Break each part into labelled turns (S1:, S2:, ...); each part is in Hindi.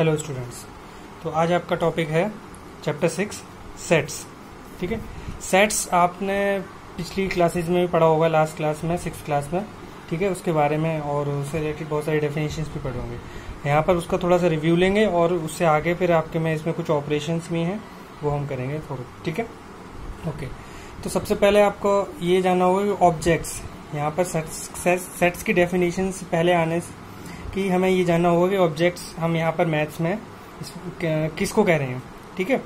S1: Hello students. तो आज आपका टॉपिक है चैप्टर 6 सेट्स। ठीक है, सेट्स आपने पिछली क्लासेज में भी पढ़ा होगा, लास्ट क्लास में 6th क्लास में। ठीक है, उसके बारे में और उससे रिलेटेड बहुत सारी डेफिनेशंस भी पढ़े होंगे। यहाँ पर उसका थोड़ा सा रिव्यू लेंगे और उससे आगे फिर आपके में इसमें कुछ ऑपरेशंस भी हैं वो हम करेंगे थोड़े। ठीक है, ओके। तो सबसे पहले आपको ये जानना होगा कि ऑब्जेक्ट्स, यहाँ पर सेट्स की डेफिनेशन से पहले आने से कि हमें ये जानना होगा कि ऑब्जेक्ट्स हम यहाँ पर मैथ्स में किसको कह रहे हैं। ठीक है,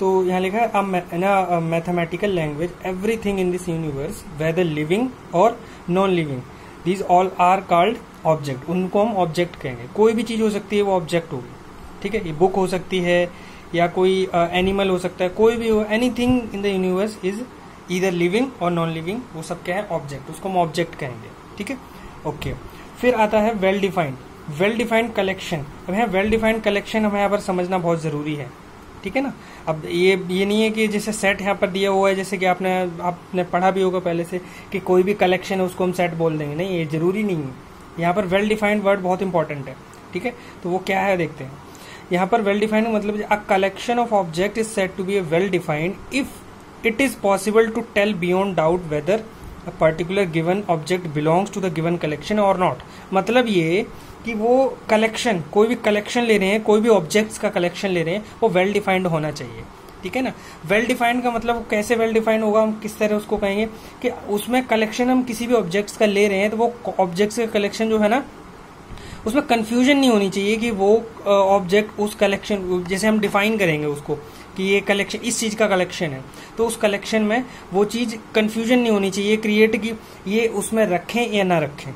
S1: तो यहाँ लिखा है mathematical language everything in this universe whether living और non living these all are called object. उनको हम ऑब्जेक्ट कहेंगे। कोई भी चीज हो सकती है वो ऑब्जेक्ट होगी। ठीक है, ये बुक हो सकती है या कोई एनिमल हो सकता है, कोई भी हो, anything in the universe is either living और नॉन लिविंग, वो सब क्या है ऑब्जेक्ट, उसको हम ऑब्जेक्ट कहेंगे। ठीक है, ओके। फिर आता है वेल डिफाइंड कलेक्शन। अब यहाँ वेल डिफाइंड कलेक्शन हमें यहाँ पर समझना बहुत जरूरी है। ठीक है ना। अब ये नहीं है कि जैसे सेट यहाँ पर दिया हुआ है, जैसे कि आपने पढ़ा भी होगा पहले से कि कोई भी कलेक्शन है उसको हम सेट बोल देंगे, नहीं, ये जरूरी नहीं है। यहाँ पर वेल डिफाइंड वर्ड बहुत इंपॉर्टेंट है। ठीक है, तो वो क्या है देखते हैं। यहाँ पर वेल डिफाइंड मतलब a collection of object is said to be well defined if it is possible to tell beyond doubt whether a particular given object belongs to the given collection or not। मतलब ये कि वो कलेक्शन, कोई भी कलेक्शन ले रहे हैं, कोई भी ऑब्जेक्ट्स का कलेक्शन ले रहे हैं, वो वेल डिफाइंड होना चाहिए। ठीक है ना। वेल डिफाइंड का मतलब कैसे वेल डिफाइंड होगा, हम किस तरह उसको कहेंगे कि उसमें कलेक्शन हम किसी भी ऑब्जेक्ट्स का ले रहे हैं तो वो ऑब्जेक्ट्स का कलेक्शन जो है ना, उसमें कंफ्यूजन नहीं होनी चाहिए कि वो ऑब्जेक्ट उस कलेक्शन, जैसे हम डिफाइन करेंगे उसको कि ये कलेक्शन इस चीज का कलेक्शन है, तो उस कलेक्शन में वो चीज कंफ्यूजन नहीं होनी चाहिए क्रिएट की ये उसमें रखें या ना रखें,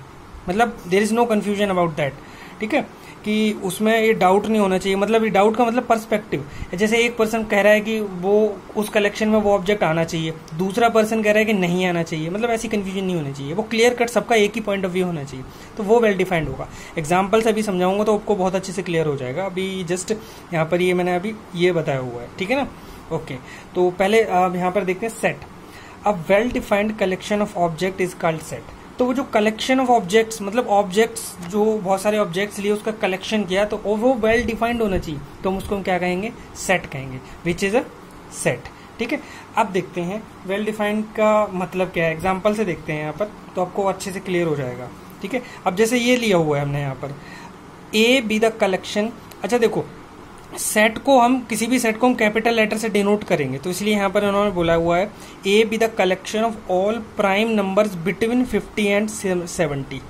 S1: मतलब there is no confusion about that. ठीक है, कि उसमें ये डाउट नहीं होना चाहिए। मतलब ये डाउट का मतलब पर्सपेक्टिव, जैसे एक पर्सन कह रहा है कि वो उस कलेक्शन में वो ऑब्जेक्ट आना चाहिए, दूसरा पर्सन कह रहा है कि नहीं आना चाहिए, मतलब ऐसी कंफ्यूजन नहीं होनी चाहिए। वो क्लियर कट सबका एक ही पॉइंट ऑफ व्यू होना चाहिए, तो वो वेल डिफाइंड होगा। एग्जाम्पल से अभी समझाऊंगा तो आपको बहुत अच्छे से क्लियर हो जाएगा। अभी जस्ट यहाँ पर ये मैंने अभी ये बताया हुआ है। ठीक है ना, ओके। तो पहले अब यहाँ पर देखते हैं set. A well defined collection of object is called set. तो वो जो कलेक्शन ऑफ ऑब्जेक्ट्स, मतलब ऑब्जेक्ट्स जो बहुत सारे ऑब्जेक्ट्स लिए उसका कलेक्शन किया, तो वो वेल डिफाइंड होना चाहिए, तो हम उसको क्या कहेंगे, सेट कहेंगे, विच इज अ सेट। ठीक है, अब देखते हैं वेल डिफाइंड का मतलब क्या है। एग्जाम्पल से देखते हैं यहाँ पर, तो आपको अच्छे से क्लियर हो जाएगा। ठीक है, अब जैसे ये लिया हुआ है हमने यहाँ पर, ए बी द कलेक्शन। अच्छा देखो, सेट को हम किसी भी सेट को हम कैपिटल लेटर से डिनोट करेंगे, तो इसलिए यहाँ पर उन्होंने बोला हुआ है A be the collection of all prime numbers between 50 and 70।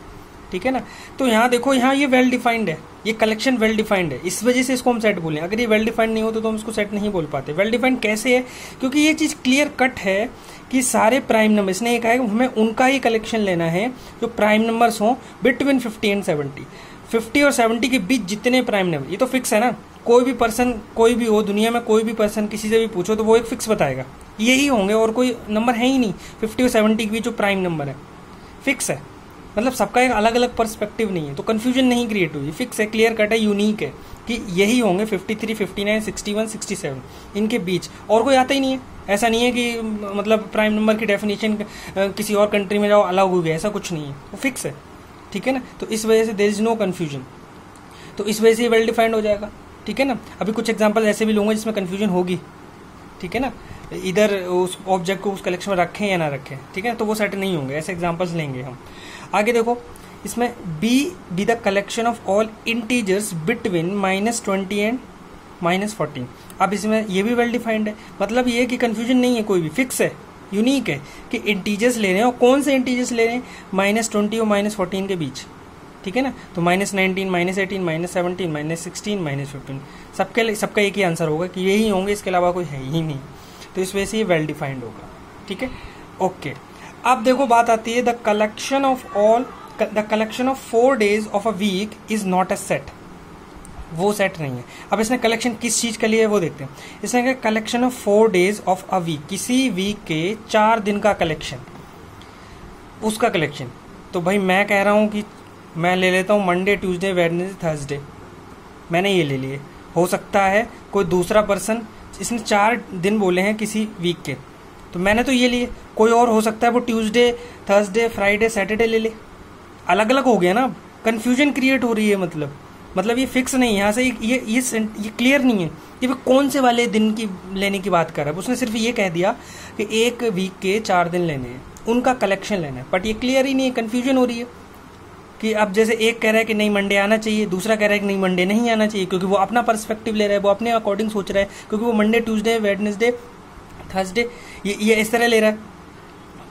S1: ठीक है ना। तो यहाँ देखो, यहाँ ये वेल डिफाइंड है, ये कलेक्शन वेल डिफाइंड है, इस वजह से इसको हम सेट बोलें। अगर ये वेल डिफाइंड नहीं होता तो हम इसको सेट नहीं बोल पाते। वेल डिफाइंड कैसे है, क्योंकि ये चीज क्लियर कट है कि सारे प्राइम नंबर, इसने ये कहा है कि हमें उनका ही कलेक्शन लेना है जो प्राइम नंबर्स हों बिटवीन 50 एंड 70। 50 और 70 के बीच जितने प्राइम नंबर, ये तो फिक्स है ना। कोई भी पर्सन, कोई भी हो दुनिया में, कोई भी पर्सन किसी से भी पूछो तो वो एक फिक्स बताएगा, यही होंगे और कोई नंबर है ही नहीं। 50 और 70 के बीच जो प्राइम नंबर है फिक्स है, मतलब सबका एक अलग अलग पर्सपेक्टिव नहीं है, तो कंफ्यूजन नहीं क्रिएट हुई, फिक्स है, क्लियर कट है, यूनिक है कि यही होंगे 53, 59, 61, 67, इनके बीच और कोई आता ही नहीं है। ऐसा नहीं है कि मतलब प्राइम नंबर की डेफिनेशन किसी और कंट्री में जाओ अलग हो गया, ऐसा कुछ नहीं है, वो फिक्स है। ठीक है ना, तो इस वजह से देयर इज नो कंफ्यूजन, तो इस वजह से वेल डिफाइंड हो जाएगा। ठीक है ना। अभी कुछ एग्जांपल ऐसे भी लूंगा जिसमें कंफ्यूजन होगी। ठीक है ना, इधर उस ऑब्जेक्ट को उस कलेक्शन में रखें या ना रखें। ठीक है, तो वो सेट नहीं होंगे, ऐसे एग्जांपल्स लेंगे हम। आगे देखो, इसमें be the collection of all integers between -20 and -14। अब इसमें ये भी वेल डिफाइंड है, मतलब ये कि कंफ्यूजन नहीं है, कोई भी फिक्स है, यूनिक है कि इंटीजर्स ले रहे हैं, और कौन से इंटीजर्स ले रहे हैं, -20 और -14 के बीच। ठीक है ना, तो -19, -18, -17, -16, -15, सबका एक ही आंसर होगा कि यही होंगे, इसके अलावा कोई है ही नहीं, तो इस वजह से ये वेल डिफाइंड होगा। ठीक है, ओके। अब देखो बात आती है the collection of 4 days of a week is not a set. वो सेट नहीं है। अब इसने कलेक्शन किस चीज के लिए है वो देखते हैं। इसने कहा collection of 4 days of a week, किसी वीक के 4 दिन का कलेक्शन, उसका कलेक्शन। तो भाई मैं कह रहा हूं कि मैं ले लेता हूँ मंडे, ट्यूसडे, वेडनेसडे, थर्सडे, मैंने ये ले लिए। हो सकता है कोई दूसरा पर्सन, इसने 4 दिन बोले हैं किसी वीक के, तो मैंने तो ये लिए, कोई और हो सकता है वो ट्यूसडे, थर्सडे, फ्राइडे, सैटरडे ले ले। अलग अलग हो गया ना, कंफ्यूजन क्रिएट हो रही है। मतलब मतलब ये फिक्स नहीं है, यहाँ से ये क्लियर नहीं है कि वो कौन से वाले दिन की लेने की बात कर रहा है। उसने सिर्फ ये कह दिया कि एक वीक के 4 दिन लेने हैं, उनका कलेक्शन लेना है, बट ये क्लियर ही नहीं है, कन्फ्यूजन हो रही है कि अब जैसे एक कह रहा है कि नहीं मंडे आना चाहिए, दूसरा कह रहा है कि नहीं मंडे नहीं आना चाहिए, क्योंकि वो अपना पर्सपेक्टिव ले रहा है, वो अपने अकॉर्डिंग सोच रहा है, क्योंकि वो मंडे, ट्यूसडे, वेडनेसडे, थर्सडे ये इस तरह ले रहा है,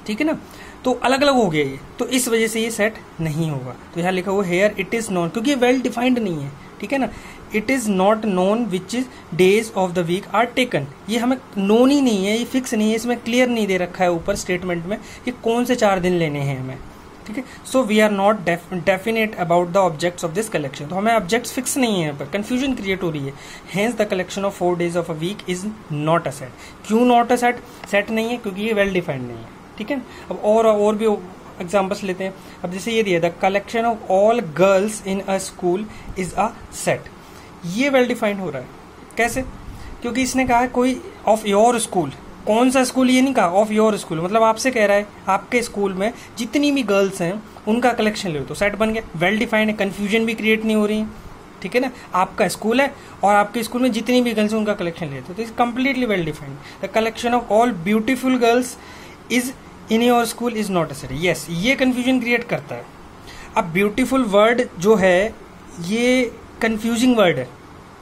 S1: ठीक है ना। तो अलग अलग हो गया ये, तो इस वजह से ये सेट नहीं होगा। तो यहाँ लिखा हुआ हेयर इट इज नॉन, क्योंकि ये वेल डिफाइंड नहीं है, ठीक है ना। It is not known which is days of the week are taken, ये हमें नोन ही नहीं है, ये फिक्स नहीं है, इसमें क्लियर नहीं दे रखा है ऊपर स्टेटमेंट में कि कौन से 4 दिन लेने हैं हमें, ठीक है। So we are not definite about the objects of this collection, तो हमें ऑब्जेक्ट्स फिक्स नहीं है, यहाँ पर कंफ्यूजन क्रिएट हो रही है। Hence the collection of 4 days of a week is not a set. क्यों नॉट अ सेट? सेट नहीं है क्योंकि ये वेल डिफाइंड नहीं है, ठीक है। अब और भी एग्जाम्पल्स लेते हैं। अब जैसे ये दिया the collection of all girls in a school is a set, ये वेल डिफाइंड हो रहा है। कैसे? क्योंकि इसने कहा है कोई ऑफ योर स्कूल, कौन सा स्कूल ये नहीं कहा, ऑफ योर स्कूल, मतलब आपसे कह रहा है आपके स्कूल में जितनी भी गर्ल्स हैं उनका कलेक्शन ले लो, तो सेट बन गया, वेल डिफाइंड है, कंफ्यूजन भी क्रिएट नहीं हो रही है, ठीक है ना। आपका स्कूल है और आपके स्कूल में जितनी भी गर्ल्स हैं उनका कलेक्शन ले, तो is completely well defined. The collection of all beautiful girls is in your school is not a set, yes, ये कंफ्यूजन क्रिएट करता है। अब ब्यूटीफुल वर्ड जो है ये कंफ्यूजिंग वर्ड है।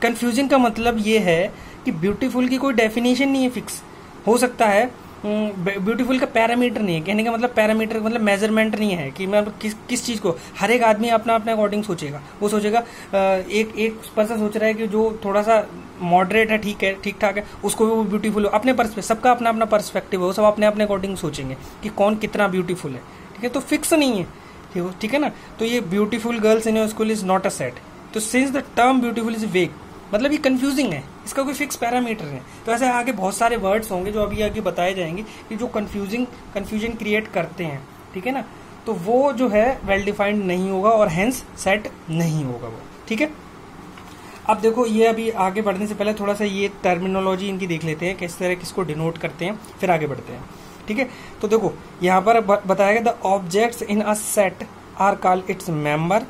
S1: कंफ्यूजिंग का मतलब ये है कि ब्यूटीफुल की कोई डेफिनेशन नहीं है फिक्स, हो सकता है ब्यूटीफुल का पैरामीटर नहीं है, कहने का मतलब पैरामीटर मतलब मेजरमेंट नहीं है कि मैं किस चीज़ को, हर एक आदमी अपना अपने अकॉर्डिंग सोचेगा। वो सोचेगा एक पर्सन सोच रहा है कि जो थोड़ा सा मॉडरेट है, ठीक ठाक है, उसको भी वो ब्यूटीफुल हो, अपने सबका अपना अपना पर्सपेक्टिव है, वो सब अपने अपने अकॉर्डिंग सोचेंगे कि कौन कितना ब्यूटीफुल है, ठीक है। तो फिक्स नहीं है, ठीक है ना। तो ये beautiful girls in your school is not a set. तो since the term beautiful is vague, मतलब ये कंफ्यूजिंग है, इसका कोई फिक्स पैरामीटर है। तो ऐसे आगे बहुत सारे वर्ड्स होंगे जो अभी आगे बताए जाएंगे कि जो कंफ्यूजन क्रिएट करते हैं, ठीक है ना। तो वो जो है वेल डिफाइंड नहीं होगा और हेंस सेट नहीं होगा वो, ठीक है। अब देखो ये अभी आगे बढ़ने से पहले थोड़ा सा ये टर्मिनोलॉजी इनकी देख लेते हैं, किस तरह किसको डिनोट करते हैं, फिर आगे बढ़ते हैं, ठीक है। तो देखो यहाँ पर बताया गया the objects in a set are called its member,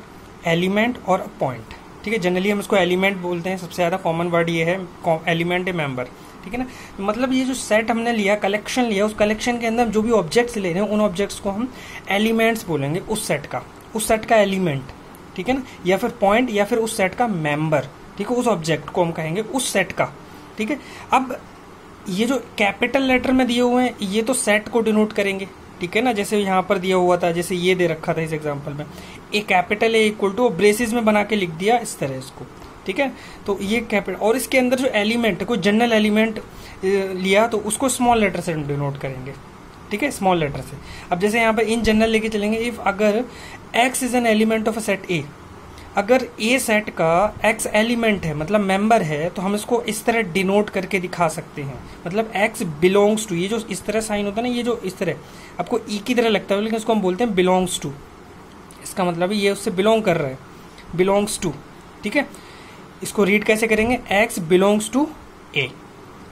S1: element और पॉइंट, ठीक है। जनरली हम इसको एलिमेंट बोलते हैं, सबसे ज़्यादा कॉमन वर्ड ये है एलिमेंट है, मेंबर, ठीक है ना। मतलब ये जो सेट हमने लिया, कलेक्शन लिया, उस कलेक्शन के अंदर जो भी ऑब्जेक्ट्स ले रहे हैं उन ऑब्जेक्ट्स को हम एलिमेंट्स बोलेंगे, उस सेट का एलिमेंट, ठीक है ना, या फिर पॉइंट, या फिर उस सेट का मेंबर, ठीक है। उस ऑब्जेक्ट को हम कहेंगे उस सेट का, ठीक है। अब ये जो कैपिटल लेटर में दिए हुए हैं ये तो सेट को डिनोट करेंगे, ठीक है ना। जैसे यहाँ पर दिया हुआ था, जैसे ये दे रखा था इस एग्जांपल में, A capital A equal to braces में बना के लिख दिया इस तरह इसको, ठीक है। तो ये कैपिटल, और इसके अंदर जो एलिमेंट है, कोई जनरल एलिमेंट लिया तो उसको स्मॉल लेटर से डिनोट करेंगे, ठीक है, स्मॉल लेटर से। अब जैसे यहाँ पर इन जनरल लेके चलेंगे, इफ अगर x is an element of a set ए, अगर ए सेट का एक्स एलिमेंट है मतलब मेंबर है, तो हम इसको इस तरह डिनोट करके दिखा सकते हैं, मतलब एक्स बिलोंग्स टू, ये जो इस तरह साइन होता है ना, ये जो इस तरह आपको ई की तरह लगता है, लेकिन इसको हम बोलते हैं बिलोंग्स टू। इसका मतलब ये उससे बिलोंग कर रहा है, बिलोंग्स टू, ठीक है। इसको रीड कैसे करेंगे, एक्स बिलोंग्स टू ए,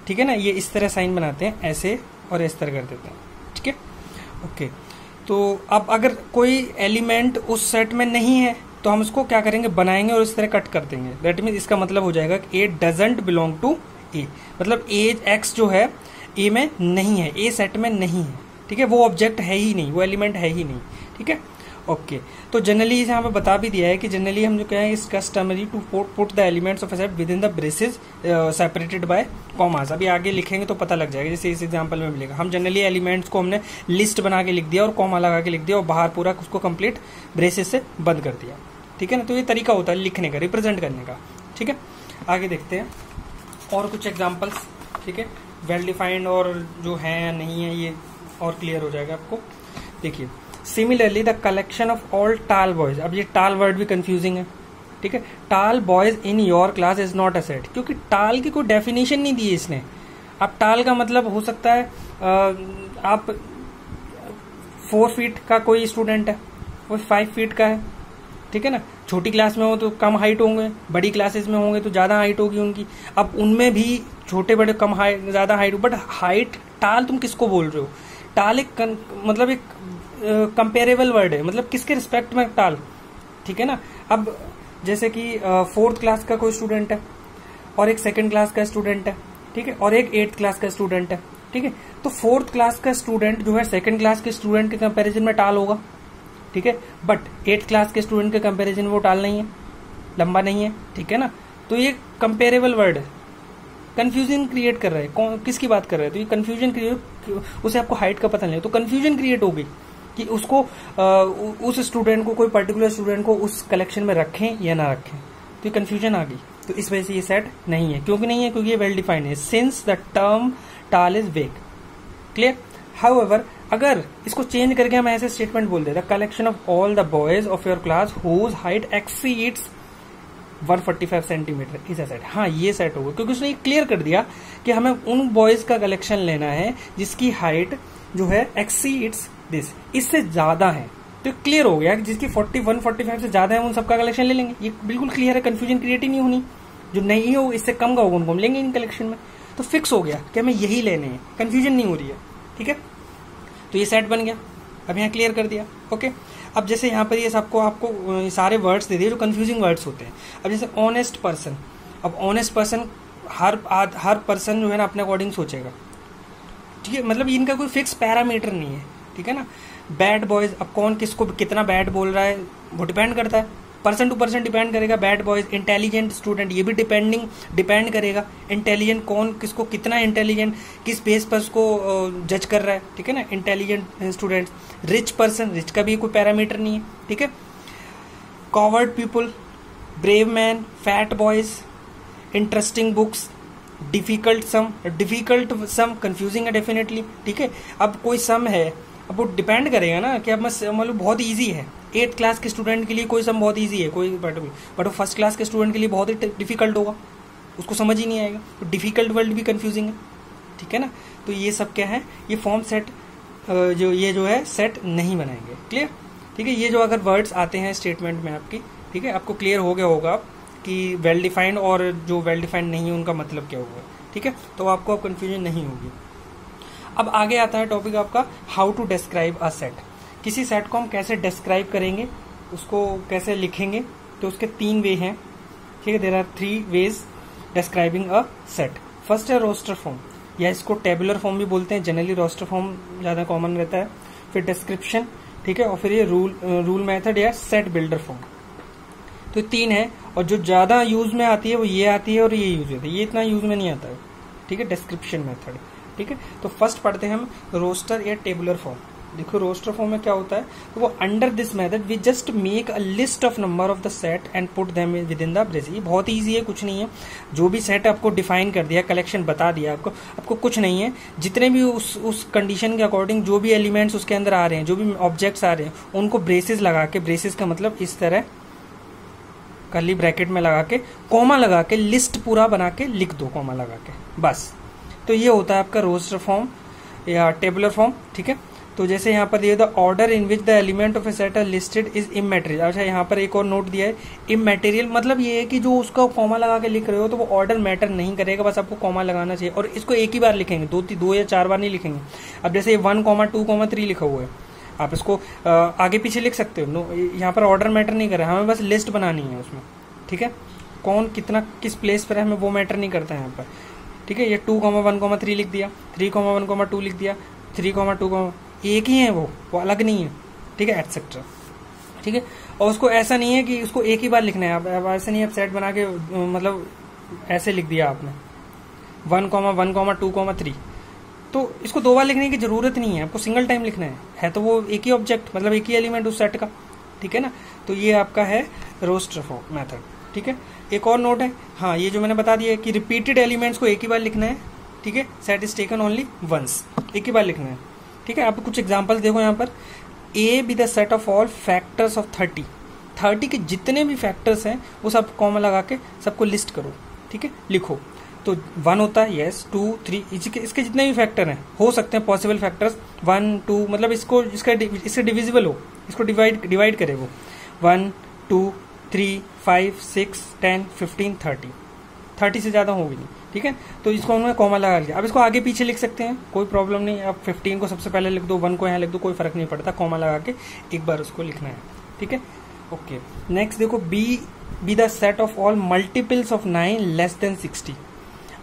S1: ठीक है ना। ये इस तरह साइन बनाते हैं ऐसे और इस तरह कर देते हैं, ठीक है, ओके। तो अब अगर कोई एलिमेंट उस सेट में नहीं है तो हम इसको क्या करेंगे, बनाएंगे और इस तरह कट कर देंगे। दैट मीन इसका मतलब हो जाएगा कि ए डजंट बिलोंग टू ए, मतलब ए एक्स जो है ए में नहीं है, ए सेट में नहीं है, ठीक है। वो ऑब्जेक्ट है ही नहीं, वो एलिमेंट है ही नहीं, ठीक है, ओके। तो जनरली यहाँ पे बता भी दिया है कि जनरली हम जो कहें is customary to put the elements of a set within the braces separated by commas. अभी आगे लिखेंगे तो पता लग जाएगा, जैसे इस एग्जांपल में मिलेगा, हम जनरली एलिमेंट्स को हमने लिस्ट बना के लिख दिया और कॉमा लगा के लिख दिया और बाहर पूरा उसको कंप्लीट ब्रेसेस से बंद कर दिया, ठीक है ना। तो ये तरीका होता है लिखने का, रिप्रेजेंट करने का, ठीक है। आगे देखते हैं और कुछ एग्जाम्पल्स, ठीक है, वेल डिफाइंड और जो है या नहीं है ये और क्लियर हो जाएगा आपको। देखिए, similarly the collection of all टाल बॉयज, अब ये टाल वर्ड भी कंफ्यूजिंग है, ठीक है। टाल boys in your class is not a set, क्योंकि टाल की कोई डेफिनेशन नहीं दी है इसने। अब टाल का मतलब हो सकता है आप 4 फीट का कोई स्टूडेंट है, वो 5 फीट का है, ठीक है ना। छोटी क्लास में हो तो कम हाइट होंगे, बड़ी क्लासेस में होंगे तो ज्यादा हाइट होगी उनकी। अब उनमें भी छोटे बड़े कम हाइट ज्यादा हाइट, बट हाइट टाल तुम किसको बोल रहे हो? टाल एक मतलब एक कंपेरेबल वर्ड है, मतलब किसके रिस्पेक्ट में टाल, ठीक है ना। अब जैसे कि 4th क्लास का कोई स्टूडेंट है और एक 2nd क्लास का स्टूडेंट है, ठीक है, और एक 8th क्लास का स्टूडेंट है, ठीक है। तो 4th क्लास का स्टूडेंट जो है 2nd क्लास के स्टूडेंट के कंपैरिजन में टाल होगा, ठीक है, बट 8th क्लास के स्टूडेंट के कंपैरिजन में वो टाल नहीं है, लंबा नहीं है, ठीक है ना। तो ये कंपेरेबल वर्ड है, कंफ्यूजन क्रिएट कर रहा है। कौन किसकी बात कर रहा है? तो ये कंफ्यूजन क्रिएट, उसे आपको हाइट का पता नहीं है तो कंफ्यूजन क्रिएट होगी कि उसको उस स्टूडेंट को, कोई पर्टिकुलर स्टूडेंट को उस कलेक्शन में रखें या ना रखें, तो ये कंफ्यूजन आ गई। तो इस वजह से ये सेट नहीं है। क्योंकि नहीं है? क्योंकि ये वेल डिफाइंड है, since the term tall is vague. Clear? However, अगर इसको चेंज करके हम ऐसे स्टेटमेंट बोल देते, collection of all the boys of your class whose height exceeds 145 centimetre is a set. हाँ, ये सेट होगा, क्योंकि उसने क्लियर कर दिया कि हमें उन बॉयज का कलेक्शन लेना है जिसकी हाइट जो है एक्सीड्स दिस, इससे ज्यादा है। तो क्लियर हो गया कि जिसकी 145 से ज्यादा है उन सबका कलेक्शन ले लेंगे। ये बिल्कुल क्लियर है, कंफ्यूजन क्रिएट ही नहीं होनी। जो नहीं हो, इससे कम का होगा, उनको हम लेंगे इन कलेक्शन में। तो फिक्स हो गया कि हमें यही लेने हैं, कंफ्यूजन नहीं हो रही है, ठीक है। तो ये सेट बन गया, अब यहाँ क्लियर कर दिया। ओके, अब जैसे यहाँ पर ये सबको आपको सारे वर्ड्स दे दिए जो कंफ्यूजिंग वर्ड्स होते हैं। अब जैसे ऑनेस्ट पर्सन, अब ऑनेस्ट पर्सन हर पर्सन जो है ना अपने अकॉर्डिंग सोचेगा, ठीक है, मतलब इनका कोई फिक्स पैरामीटर नहीं है, ठीक है ना। बैड बॉयज, अब कौन किसको कितना बैड बोल रहा है वो डिपेंड करता है, पर्सन टू पर्सन डिपेंड करेगा। बैड बॉयज, इंटेलिजेंट स्टूडेंट, ये भी डिपेंड करेगा। इंटेलिजेंट कौन किसको कितना इंटेलिजेंट, किस बेस पर उसको जज कर रहा है, ठीक है ना, intelligent student. Rich person, rich का भी कोई पैरामीटर नहीं है, ठीक है। Coward people, brave man, fat boys, interesting books, difficult some confusing है डेफिनेटली, ठीक है। अब कोई सम है, अब वो डिपेंड करेगा ना कि अब मतलब बहुत ईजी है। 8th क्लास के स्टूडेंट के लिए कोई सम बहुत ईजी है, कोई बट वो 1st क्लास के स्टूडेंट के लिए बहुत ही डिफिकल्ट होगा, उसको समझ ही नहीं आएगा। तो डिफिकल्ट वर्ड भी कंफ्यूजिंग है, ठीक है ना। तो ये सब क्या है, ये फॉर्म सेट जो है सेट नहीं बनाएंगे। क्लियर? ठीक है। ये जो अगर वर्ड्स आते हैं स्टेटमेंट में आपकी, ठीक है, आपको क्लियर हो गया होगा कि वेल डिफाइंड और जो वेल डिफाइंड नहीं है उनका मतलब क्या होगा, ठीक है। तो आपको अब कंफ्यूजन नहीं होगी। अब आगे आता है टॉपिक आपका how to describe a set. किसी सेट को हम कैसे डिस्क्राइब करेंगे, उसको कैसे लिखेंगे, तो उसके 3 वे हैं, ठीक है। There are 3 ways describing a set. First है रोस्टर फॉर्म, या इसको टेबुलर फॉर्म भी बोलते हैं, जनरली रोस्टर फॉर्म ज्यादा कॉमन रहता है। फिर डिस्क्रिप्शन, ठीक है, और फिर ये रूल मेथड या सेट बिल्डर फॉर्म। तो 3 है, और जो ज्यादा यूज में आती है वो ये आती है और ये यूज होती है, ये इतना यूज में नहीं आता है, ठीक है, डिस्क्रिप्शन मेथड, ठीक है। तो फर्स्ट पढ़ते हैं हम रोस्टर या टेबुलर फॉर्म। देखो रोस्टर फॉर्म में क्या होता है, तो वो under this method we just make a list of number of the set and put them within the brace. ये बहुत ईजी है, कुछ नहीं है। जो भी सेट आपको डिफाइन कर दिया, कलेक्शन बता दिया आपको कुछ नहीं है। जितने भी उस कंडीशन के अकॉर्डिंग जो भी एलिमेंट्स उसके अंदर आ रहे हैं, जो भी ऑब्जेक्ट्स आ रहे हैं, उनको ब्रेसेस लगा के, ब्रेसेस का मतलब इस तरह कर्ली ब्रैकेट में लगा के, कॉमा लगा के, लिस्ट पूरा बना के लिख दो, कॉमा लगा के, बस। तो ये होता है आपका रोस्टर फॉर्म या टेबुलर फॉर्म, ठीक है। तो जैसे यहाँ पर दिया the order in which the element of a set are listed is immaterial. अच्छा, यहाँ पर एक और नोट दिया है, इमैटेरियल मतलब ये है कि जो उसका कॉमा लगा के लिख रहे हो तो वो ऑर्डर मैटर नहीं करेगा, बस आपको कॉमा लगाना चाहिए। और इसको एक ही बार लिखेंगे, 2 या 4 बार नहीं लिखेंगे। अब जैसे 1,2,3 लिखा हुआ है, आप इसको आगे पीछे लिख सकते हो। यहाँ पर ऑर्डर मैटर नहीं कर रहा है, हमें बस लिस्ट बनानी है उसमें, ठीक है। कौन कितना किस प्लेस पर है हमें वो मैटर नहीं करता है यहाँ पर, ठीक है। ये 2,1,3 लिख दिया, 3,1,2 लिख दिया, 3,2, एक ही है, वो अलग नहीं है, ठीक है, एटसेट्रा, ठीक है। और उसको ऐसा नहीं है कि उसको एक ही बार लिखना है, आप ऐसे नहीं, आप सेट बना के मतलब ऐसे लिख दिया आपने 1,1,2,3, तो इसको 2 बार लिखने की जरूरत नहीं है, आपको सिंगल टाइम लिखना है तो वो एक ही ऑब्जेक्ट, मतलब एक ही एलिमेंट उस सेट का, ठीक है ना। तो ये आपका है रोस्टर फॉर्म मेथड, ठीक है। एक और नोट है, हाँ, ये जो मैंने बता दिया कि रिपीटेड एलिमेंट्स को एक ही बार लिखना है, ठीक है। Set is taken only once, एक ही बार लिखना है, ठीक है। आप कुछ एग्जांपल्स देखो यहाँ पर, A B the set of all factors of 30 के जितने भी फैक्टर्स हैं वो सब कॉमा लगा के सबको लिस्ट करो, ठीक है, लिखो। तो 1 होता है, यस, 2, 3, इसके जितने भी फैक्टर हैं, हो सकते हैं पॉसिबल फैक्टर्स 1, 2, मतलब इससे डिविजिबल हो, इसको डिवाइड करे वो 1, 2, 3, 5, 6, 10, 15, 30 से ज्यादा होगी नहीं, ठीक है। तो इसको उन्होंने कॉमा लगा लिया। अब इसको आगे पीछे लिख सकते हैं, कोई प्रॉब्लम नहीं। आप 15 को सबसे पहले लिख दो, 1 को यहाँ लिख दो, कोई फर्क नहीं पड़ता, कॉमा लगा के एक बार उसको लिखना है, ठीक है। ओके, नेक्स्ट देखो, B be the set of all multiples of 9 less than 60।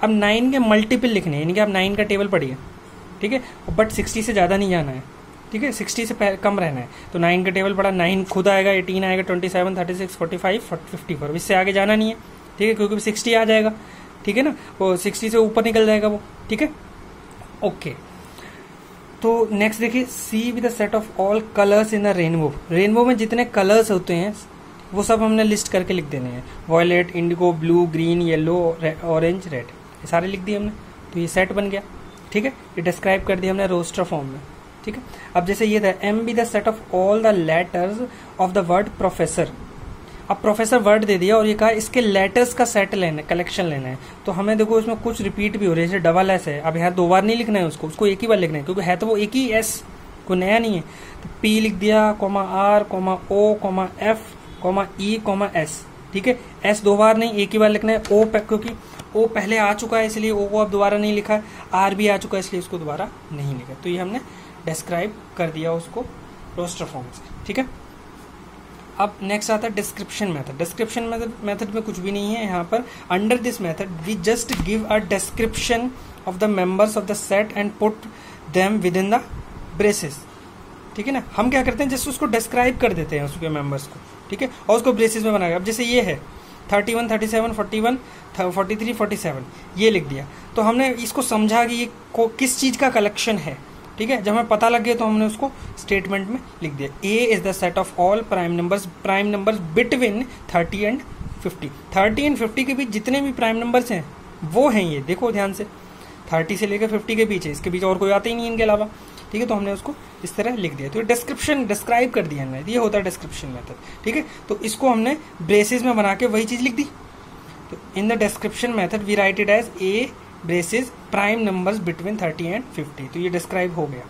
S1: अब 9 के मल्टीपल लिखने हैं, यानी कि आप 9 का टेबल पढ़िए, ठीक है, बट 60 से ज़्यादा नहीं जाना है, ठीक है, 60 से कम रहना है। तो 9 का टेबल पढ़ा, 9 खुद आएगा, 18 आएगा, 27, 36, 45, 54, इससे आगे जाना नहीं है, ठीक है, क्योंकि 60 आ जाएगा, ठीक है ना, वो 60 से ऊपर निकल जाएगा वो, ठीक है, ओके। तो नेक्स्ट देखिए, C with the set of all colours in the rainbow. Rainbow में जितने कलर्स होते हैं वो सब हमने लिस्ट करके लिख देने हैं, violet, indigo, blue, green, yellow, orange, red, ये सारे लिख दिए हमने। तो ये सेट बन गया, ठीक है, ये डिस्क्राइब कर दिया हमने रोस्टर फॉर्म में, ठीक है। अब जैसे ये था M be the set of all the letters of the word professor. अब प्रोफेसर वर्ड दे दिया और ये कहा इसके लेटर्स का सेट लेना है, कलेक्शन लेना है। तो हमें देखो इसमें कुछ रिपीट भी हो रही है, जैसे डबल एस है, अब यहाँ 2 बार नहीं लिखना है उसको एक ही बार लिखना है, क्योंकि है तो वो एक ही एस, कोई नया नहीं है। तो पी लिख दिया, comma R, comma O, comma F, comma E, comma S, ठीक है। एस 2 बार नहीं, एक ही बार लिखना है। ओ क्योंकि ओ पहले आ चुका है इसलिए ओ को अब दोबारा नहीं लिखा है, आर भी आ चुका है इसलिए उसको दोबारा नहीं लिखा। तो ये हमने डिस्क्राइब कर दिया उसको रोस्टर फॉर्म से, ठीक है। अब नेक्स्ट आता है डिस्क्रिप्शन मेथड। डिस्क्रिप्शन मेथड में कुछ भी नहीं है यहाँ पर। Under this method we just give a description of the members of the set and put them within the braces, ठीक है ना। हम क्या करते हैं, जस्ट उसको डिस्क्राइब कर देते हैं उसके मेंबर्स को, ठीक है, और उसको ब्रेसेस में बनाया। अब जैसे ये है 31, 37, 41, 43, 47, ये लिख दिया। तो हमने इसको समझा कि ये किस चीज का कलेक्शन है, ठीक है। जब हमें पता लग गया तो हमने उसको स्टेटमेंट में लिख दिया। A is the set of all prime numbers between 30 and 50। 30 and 50 के बीच जितने भी प्राइम नंबर्स हैं वो हैं ये, देखो ध्यान से, 30 से लेकर 50 के बीच है, इसके बीच और कोई आता ही नहीं इनके अलावा, ठीक है। तो हमने उसको इस तरह लिख दिया। तो डिस्क्रिप्शन डिस्क्राइब कर दिया हमने, ये होता है डिस्क्रिप्शन मेथड, ठीक है। तो इसको हमने ब्रेसेस में बना के वही चीज लिख दी। तो in the description method we write it as a braces prime numbers between 30 and 50। तो ये डिस्क्राइब हो गया,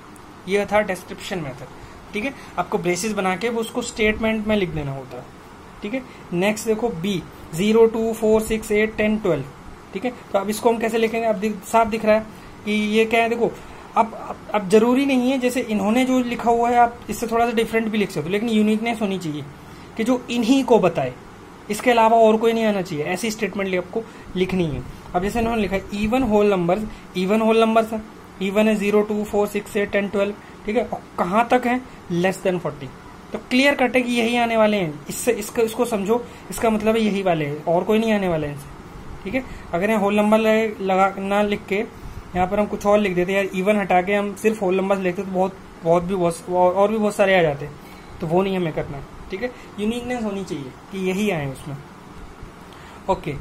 S1: ये था डिस्क्रिप्शन मेथड, ठीक है। आपको ब्रेसेस बना के वो उसको स्टेटमेंट में लिख देना होता है, ठीक है। नेक्स्ट देखो बी 0, 2, 4, 6, 8, 10, 12, ठीक है। तो अब इसको हम कैसे लिखेंगे, अब साफ दिख रहा है कि ये क्या है। देखो अब जरूरी नहीं है जैसे इन्होंने जो लिखा हुआ है आप इससे थोड़ा सा डिफरेंट भी लिख सकते हो, लेकिन यूनिकनेस होनी चाहिए कि जो इन्हीं को बताए, इसके अलावा और कोई नहीं आना चाहिए। ऐसी स्टेटमेंट आपको लिखनी है। अब जैसे इन्होंने लिखा है इवन होल नंबर्स है, इवन है 0, 2, 4, 6, 8, 10, 12, ठीक है। और कहाँ तक है, लेस देन 40। तो क्लियर कट है कि यही आने वाले हैं, इससे इसको समझो, इसका मतलब है यही वाले हैं, और कोई नहीं आने वाले हैं इनसे, ठीक है। अगर यहाँ होल नंबर लगा ना लिख के यहाँ पर हम कुछ और लिख देते यार, इवन हटा के हम सिर्फ होल नंबर लिखते तो बहुत भी बहुत सारे आ जाते, तो वो नहीं हमें करना, ठीक है। यूनिकनेस होनी चाहिए कि यही आए उसमें, ओके।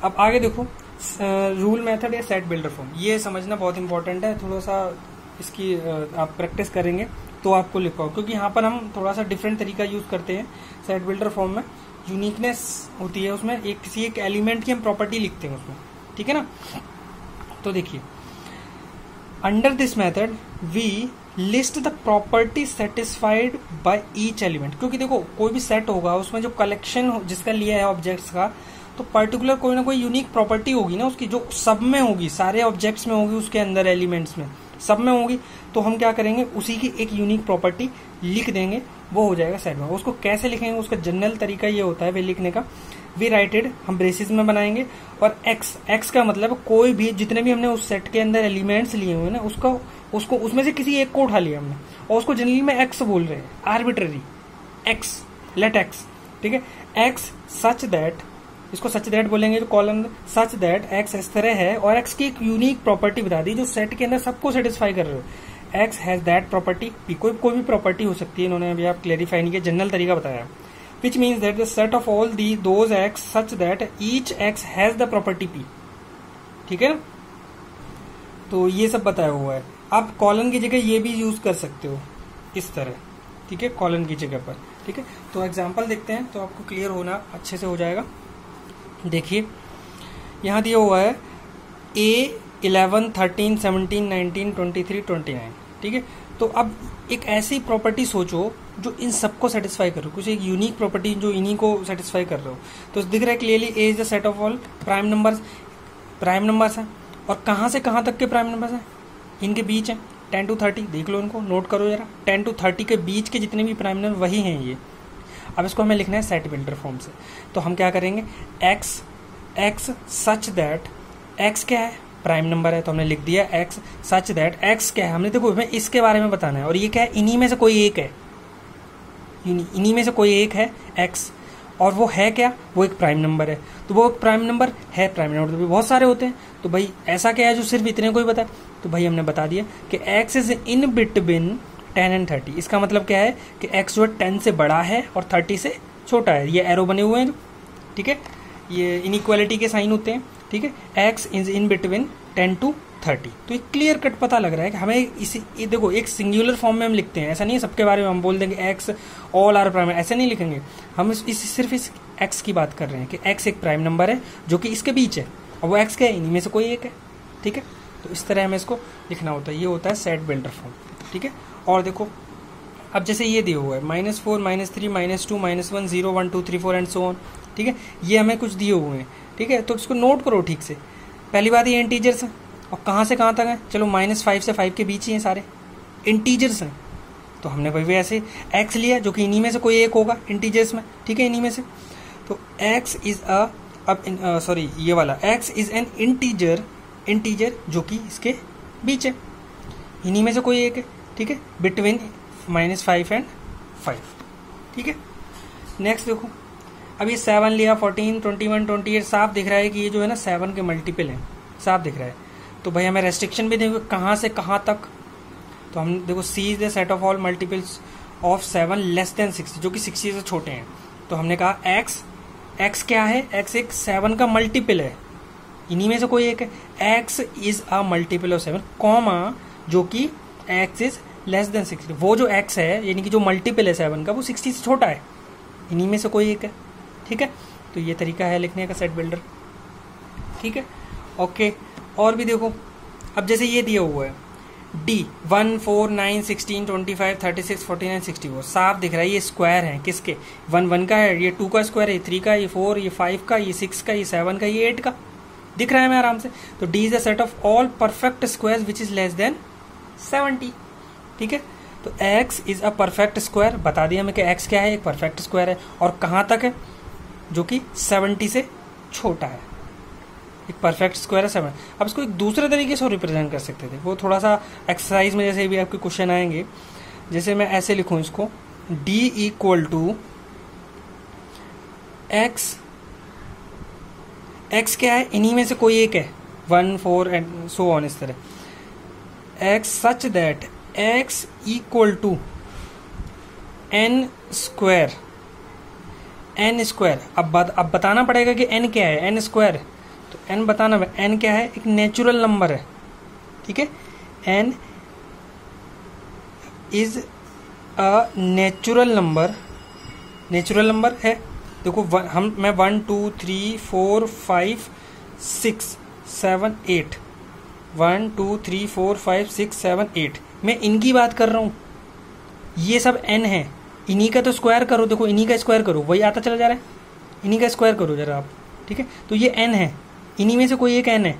S1: अब आगे देखो रूल मेथड या सेट बिल्डर फॉर्म, ये समझना बहुत इंपॉर्टेंट है। थोड़ा सा इसकी आप प्रैक्टिस करेंगे तो आपको लिख पाओ, क्योंकि यहाँ पर हम थोड़ा सा डिफरेंट तरीका यूज करते हैं। सेट बिल्डर फॉर्म में यूनिकनेस होती है, उसमें किसी एक एलिमेंट की हम प्रॉपर्टी लिखते हैं उसमें, ठीक है ना। तो देखिए under this method we list the property satisfied by each element, क्योंकि देखो कोई भी सेट होगा उसमें जो कलेक्शन जिसका लिया है ऑब्जेक्ट्स का, तो पर्टिकुलर कोई ना कोई यूनिक प्रॉपर्टी होगी ना उसकी, जो सब में होगी, सारे ऑब्जेक्ट्स में होगी, उसके अंदर एलिमेंट्स में सब में होगी। तो हम क्या करेंगे, उसी की एक यूनिक प्रॉपर्टी लिख देंगे, वो हो जाएगा सेट में। उसको कैसे लिखेंगे, उसका जनरल तरीका ये होता है वे लिखने का, वी राइटेड हम ब्रेसेस में बनाएंगे, और एक्स का मतलब कोई भी जितने भी हमने उस सेट के अंदर एलिमेंट्स लिए हुए ना उसको उसमें से किसी एक को उठा लिया हमने, और उसको जनरली में एक्स बोल रहे हैं, आर्बिट्ररी एक्स, लेट एक्स, ठीक है। एक्स सच दैट, इसको सच दैट बोलेंगे जो कॉलम, सच दैट एक्स इस तरह है, और एक्स की एक यूनिक प्रॉपर्टी बता दी जो सेट के अंदर सबको सेटिस्फाई कर रहे हो। X has that property P, कोई भी प्रॉपर्टी हो सकती है, इन्होंने अभी आप क्लेरिफाई नहीं किया, जनरल तरीका बताया। Which means that the set of all those x such that each x has the property p, ठीक है ना। तो ये सब बताया हुआ है। आप कॉलन की जगह ये भी यूज कर सकते हो इस तरह, ठीक है, कॉलन की जगह पर, ठीक है। तो एग्जांपल देखते हैं तो आपको क्लियर होना अच्छे से हो जाएगा। देखिए यहाँ दिया हुआ है a 11, 13, 17, 19, 23, 29, ठीक है। तो अब एक ऐसी प्रॉपर्टी सोचो जो इन सबको सेटिस्फाई कर रहे हो, कुछ एक यूनिक प्रॉपर्टी जो इन्हीं को सेटिस्फाई कर रहे हो। तो दिख रहा है clearly A is the set of all prime numbers हैं, और कहाँ से कहाँ तक के प्राइम नंबर्स हैं, इनके बीच हैं 10 to 30, देख लो इनको, नोट करो जरा, 10 to 30 के बीच के जितने भी प्राइम नंबर वही हैं ये। अब इसको हमें लिखना है सेट बिल्डर फॉर्म से। तो हम क्या करेंगे, x x such that, x क्या है, प्राइम नंबर है, तो हमने लिख दिया एक्स सच दैट, एक्स क्या है, हमने देखो हमें इसके बारे में बताना है, और ये क्या है, इन्हीं में से कोई एक है, इन्हीं में से कोई एक है एक्स, और वो है क्या, वो एक प्राइम नंबर है। तो वो एक प्राइम नंबर है, प्राइम नंबर तो भी बहुत सारे होते हैं, तो भाई ऐसा क्या है जो सिर्फ इतने को ही पता है, तो भाई हमने बता दिया कि x is in between 10 and 30। इसका मतलब क्या है कि एक्स जो है 10 से बड़ा है और 30 से छोटा है, ये एरो बने हुए हैं, ठीक है, ये इनइक्वालिटी के साइन होते हैं, ठीक है, x is in between 10 to 30। तो एक क्लियर कट पता लग रहा है कि हमें इसी देखो एक सिंगुलर फॉर्म में हम लिखते हैं, ऐसा नहीं है सबके बारे में हम बोल देंगे एक्स ऑल आर प्राइम, ऐसे नहीं लिखेंगे हम, सिर्फ इस एक्स की बात कर रहे हैं कि एक्स एक प्राइम नंबर है जो कि इसके बीच है, और वो एक्स क्या है, इन्हीं में से कोई एक है, ठीक है। तो इस तरह हमें इसको लिखना होता है, ये होता है सेट बिल्डर फॉर्म, ठीक है। और देखो अब जैसे ये दिया हुआ है -4 -3 -2 -1 0 1 2 3 4 एंड सो ऑन, ठीक है, ये हमें कुछ दिए हुए हैं, ठीक है, तो इसको नोट करो ठीक से। पहली बात ये इंटीजर्स हैं, और कहाँ से कहाँ तक है, चलो -5 से 5 के बीच ही हैं, सारे इंटीजर्स हैं, तो हमने भाई ऐसे एक्स लिया जो कि इन्हीं में से कोई एक होगा इंटीजर्स में, ठीक है, इन्हीं में से। तो एक्स इज सॉरी ये वाला एक्स इज एन इंटीजर जो कि इसके बीच है, इन्हीं में से कोई एक है, ठीक है, बिटवीन -5 एंड 5, ठीक है। नेक्स्ट देखो, अब ये 7 लिया, 14 21 28, साफ दिख रहा है कि ये जो है ना 7 के मल्टीपल हैं, साफ दिख रहा है। तो भाई हमें रेस्ट्रिक्शन भी देंगे कहाँ से कहाँ तक, तो हम देखो C is the set of all multiples of 7 less than 60, जो कि 60 से छोटे हैं। तो हमने कहा एक्स क्या है, एक्स एक 7 का मल्टीपल है, इन्हीं में से कोई एक है, x is a multiple of 7, comma जो कि एक्स इज लेस देन 60, वो जो एक्स है यानी कि जो मल्टीपल है 7 का वो 60 से छोटा है, इन्हीं में से कोई एक है, ठीक है। तो ये तरीका है लिखने का सेट बिल्डर, ठीक है, ओके। और भी देखो, अब जैसे ये दिया हुआ है D 1 4 9 16 25 36 49 64, साफ दिख रहा है ये स्क्वायर है, किसके, 1 का है, ये 2 का स्क्वायर है, 3 का, ये 4, ये 5 का, ये 6 का, ये 7 का, ये 8 का, दिख रहा है मैं आराम से। तो D is the set of all perfect squares which is less than 70, ठीक है। तो X is a perfect square, बता दिया हमें कि X क्या है, एक परफेक्ट स्क्वायर है, और कहाँ तक है, जो कि 70 से छोटा है, एक परफेक्ट स्क्वायर है 7। अब इसको एक दूसरे तरीके से रिप्रेजेंट कर सकते थे, वो थोड़ा सा एक्सरसाइज में जैसे भी आपके क्वेश्चन आएंगे, जैसे मैं ऐसे लिखूं इसको, D इक्वल टू एक्स क्या है, इन्हीं में से कोई एक है, 1 4 एंड सो ऑन, इस तरह x such that x equal to n square, अब बताना पड़ेगा कि n क्या है, n स्क्वायर, तो n बताना है, n क्या है, एक नेचुरल नंबर है, ठीक है, n is a natural number है। देखो मैं 1 2 3 4 5 6 7 8 1 2 3 4 5 6 7 8, मैं इनकी बात कर रहा हूँ, ये सब n है, इन्हीं का तो स्क्वायर करो, देखो इन्हीं का स्क्वायर करो, वही आता चला जा रहा है, इन्हीं का स्क्वायर करो जरा आप, ठीक है। तो ये n है, इन्हीं में से कोई एक n है,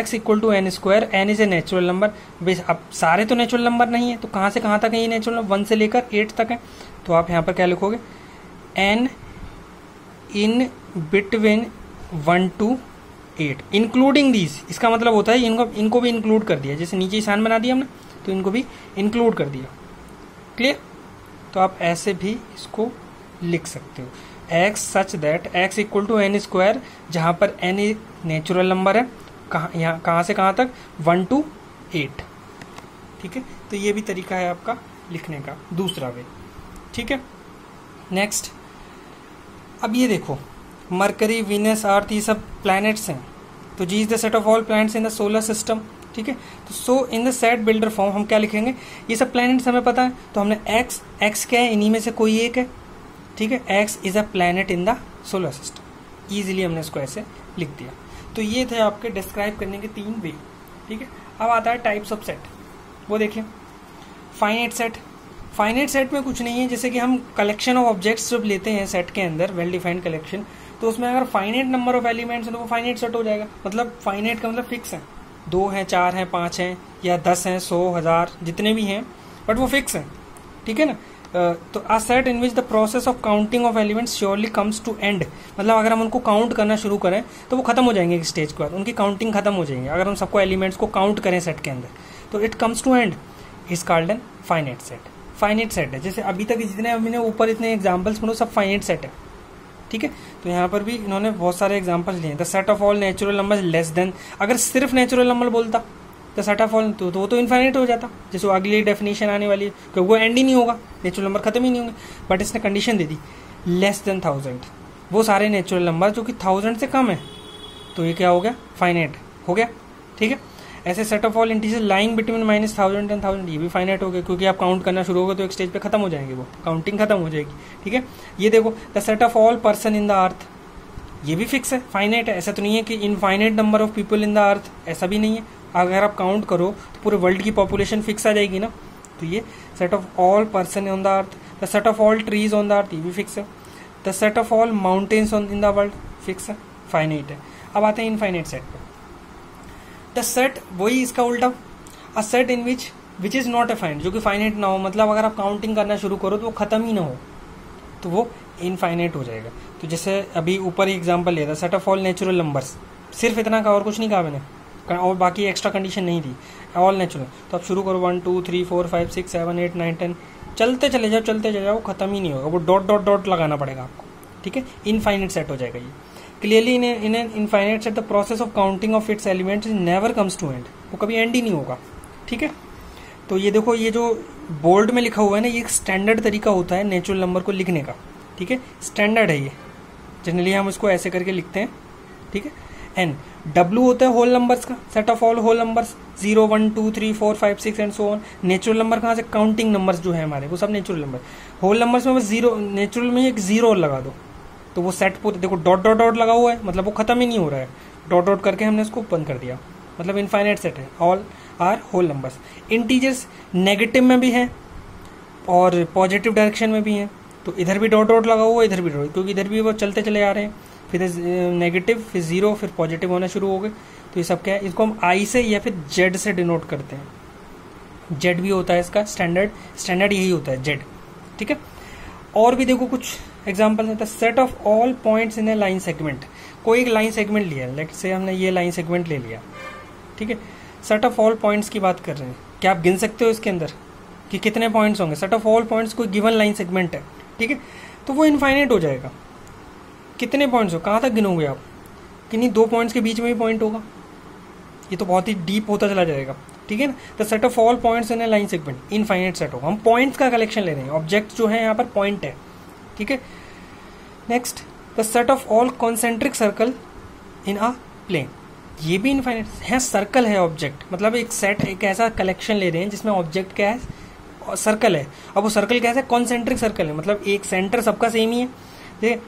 S1: x equal to n square, n is a natural number. बेस अब सारे तो नेचुरल नंबर नहीं है, तो कहाँ से कहाँ तक है ये नेचुरल नंबर, 1 से लेकर 8 तक है, तो आप यहाँ पर क्या लिखोगे, n in between 1 to 8 including these, इसका मतलब होता है इनको भी इंक्लूड कर दिया, जैसे नीचे निशान बना दिया हमने, तो इनको भी इंक्लूड कर दिया, क्लियर। तो आप ऐसे भी इसको लिख सकते हो, x such that x equal to n square, जहाँ पर n एक नेचुरल नंबर है, कहाँ से कहाँ तक, 1 to 8, ठीक है। तो ये भी तरीका है आपका लिखने का दूसरा वे, ठीक है। नेक्स्ट, अब ये देखो मरकरी वीनस अर्थ ये सब प्लैनेट्स हैं, तो G is the set of all planets in the solar system, ठीक है। तो so in the set builder form हम क्या लिखेंगे, ये सब प्लैनेट्स हमें पता है, तो हमने एक्स क्या है, इन्हीं में से कोई एक है, ठीक है, x is a planet in the solar system, easily हमने इसको ऐसे लिख दिया। तो ये थे आपके डिस्क्राइब करने के 3 वे, ठीक है। अब आता है टाइप्स ऑफ सेट, वो देखिए, फाइनाइट सेट में कुछ नहीं है, जैसे कि हम कलेक्शन ऑफ ऑब्जेक्ट्स जब लेते हैं सेट के अंदर, वेल डिफाइंड कलेक्शन, तो उसमें अगर फाइनाइट नंबर ऑफ एलिमेंट्स हैं तो वो फाइनाइट सेट हो जाएगा, मतलब फाइनाइट का मतलब फिक्स है, 2 हैं 4 हैं 5 हैं या 10 हैं 100 1000 जितने भी हैं, बट वो फिक्स है, ठीक है ना। तो a set in which the process of counting of elements surely comes to end, मतलब अगर हम उनको काउंट करना शुरू करें तो वो खत्म हो जाएंगे एक स्टेज के बाद, उनकी काउंटिंग खत्म हो जाएंगे अगर हम सबको एलिमेंट्स को काउंट करें सेट के अंदर, तो it comes to end is called an finite set. Finite set है, जैसे अभी तक जितने हमने ऊपर इतने एग्जाम्पल्स पढ़ो सब फाइनाइट सेट है, ठीक है। तो यहाँ पर भी इन्होंने बहुत सारे एग्जाम्पल्स लिए। The set of all natural number less than, अगर सिर्फ नेचुरल नंबर बोलता द सेट ऑफ ऑल, तो वो तो इनफाइनाइट हो जाता, जैसे वो अगली डेफिनेशन आने वाली है, क्योंकि वो एंड ही नहीं होगा, नेचुरल नंबर खत्म ही नहीं होंगे। बट इसने कंडीशन दे दी लेस देन 1000, वो सारे नेचुरल नंबर जो कि 1000 से कम है, तो ये क्या हो गया, फाइनाइट हो गया, ठीक है। ऐसे set of all integer lying between -1000 and 1000, ये भी फाइनाइट हो गया, क्योंकि आप काउंट करना शुरू होगा तो एक स्टेज पे खत्म हो जाएंगे, वो काउंटिंग खत्म हो जाएगी, ठीक है। ये देखो the set of all person in the earth, ये भी फिक्स है, फाइनाइट है, ऐसा तो नहीं है कि infinite number of people in the earth, ऐसा भी नहीं है। अगर आप काउंट करो तो पूरे वर्ल्ड की पॉपुलेशन फिक्स आ जाएगी ना, तो ये set of all person on the earth. The set of all trees on the earth, ये भी फिक्स है। The set of all mountains on in the world, fix है, फाइनाइट है। अब आते हैं इनफाइनाइट सेट पे। द सेट वही इसका उल्टा, अ set in which is not a finite, जो कि फाइनाइट ना हो, मतलब अगर आप काउंटिंग करना शुरू करो तो वो खत्म ही ना हो, तो वो इनफाइनाइट हो जाएगा। तो जैसे अभी ऊपर ही एग्जांपल लिया था, set of all natural numbers, सिर्फ इतना का और कुछ नहीं कहा मैंने, और बाकी एक्स्ट्रा कंडीशन नहीं दी, ऑल नेचुरल। तो आप शुरू करो 1 2 3 4 5 6 7 8 9 10, चलते चले जाओ, वो खत्म ही नहीं होगा, वो डॉट डॉट डॉट लगाना पड़ेगा आपको, ठीक है। इनफाइनाइट सेट हो जाएगा ये। Clearly in an infinite set the process of counting of its elements never comes to end, वो कभी एंड ही नहीं होगा, ठीक है। तो ये देखो, ये जो बोल्ड में लिखा हुआ है ना, ये एक स्टैंडर्ड तरीका होता है नेचुरल नंबर को लिखने का, ठीक है, स्टैंडर्ड है ये, जनरली हम इसको ऐसे करके लिखते हैं, ठीक है। एन डब्ल्यू होता है होल नंबर्स का, set of all whole numbers 0 1 2 3 4 5 6 and so on. Natural number कहाँ से, काउंटिंग नंबर्स जो है हमारे, वो सब नेचुरल नंबर। होल नंबर्स में बस जीरो, नेचुरल में एक जीरो और लगा दो, तो वो सेट पूरे, देखो डॉट डॉट डॉट लगा हुआ है, मतलब वो खत्म ही नहीं हो रहा है, डॉट डॉट करके हमने उसको बंद कर दिया, मतलब इनफाइनाइट सेट है। All are whole numbers. Integers negative में भी है और पॉजिटिव डायरेक्शन में भी है, तो इधर भी डॉट डॉट लगा हुआ है, इधर भी डॉट, क्योंकि इधर भी वो चलते चले आ रहे हैं, फिर नेगेटिव, फिर जीरो, फिर पॉजिटिव होना शुरू हो गए। तो ये सब क्या है, इसको हम आई से या फिर जेड से डिनोट करते हैं। जेड भी होता है इसका स्टैंडर्ड यही होता है, जेड, ठीक है। और भी देखो कुछ एग्जाम्पल है। Set of all points in A line segment, कोई एक लाइन सेगमेंट लिया, लेट से हमने ये लाइन सेगमेंट ले लिया, ठीक है। सेट ऑफ ऑल पॉइंट्स की बात कर रहे हैं, क्या आप गिन सकते हो इसके अंदर कि कितने पॉइंट्स होंगे? सेट ऑफ ऑल पॉइंट्स कोई गिवन लाइन सेगमेंट है, ठीक है, तो वो इनफाइनाइट हो जाएगा। कितने पॉइंट्स हो, कहाँ तक गिनोगे आप? कि नहीं, 2 पॉइंट्स के बीच में ही पॉइंट होगा, ये तो बहुत ही डीप होता चला जाएगा, ठीक है ना। The set of all points in A line segment infinite set होगा। हम पॉइंट्स का कलेक्शन ले रहे हैं, ऑब्जेक्ट जो है यहाँ पर पॉइंट है, ठीक है। Next, the set of all concentric circle in a plane, ये भी इनफाइनाइट है। सर्कल है ऑब्जेक्ट, मतलब एक सेट, एक ऐसा कलेक्शन ले रहे हैं जिसमें ऑब्जेक्ट क्या है, सर्कल है। अब वो सर्कल कैसा है, कॉन्सेंट्रिक सर्कल है, मतलब एक सेंटर सबका सेम ही है,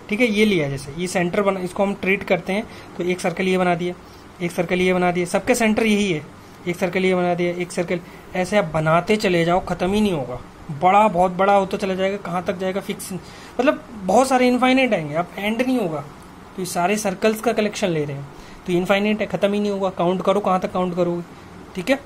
S1: ठीक है। ये लिया, जैसे ये सेंटर बना, इसको हम ट्रीट करते हैं, तो एक सर्कल ये बना दिया, एक सर्कल ये बना दिया, सबके सेंटर यही है, एक सर्कल ये बना दिया, एक सर्कल, ऐसे आप बनाते चले जाओ, खत्म ही नहीं होगा, बड़ा, बहुत बड़ा होता चला जाएगा, कहाँ तक जाएगा फिक्स, मतलब बहुत सारे इनफाइनाइट आएंगे, आप एंड नहीं होगा। तो ये सारे सर्कल्स का कलेक्शन ले रहे हैं, तो इनफाइनाइट है, खत्म ही नहीं होगा, काउंट करो कहाँ तक काउंट करोगे, ठीक है।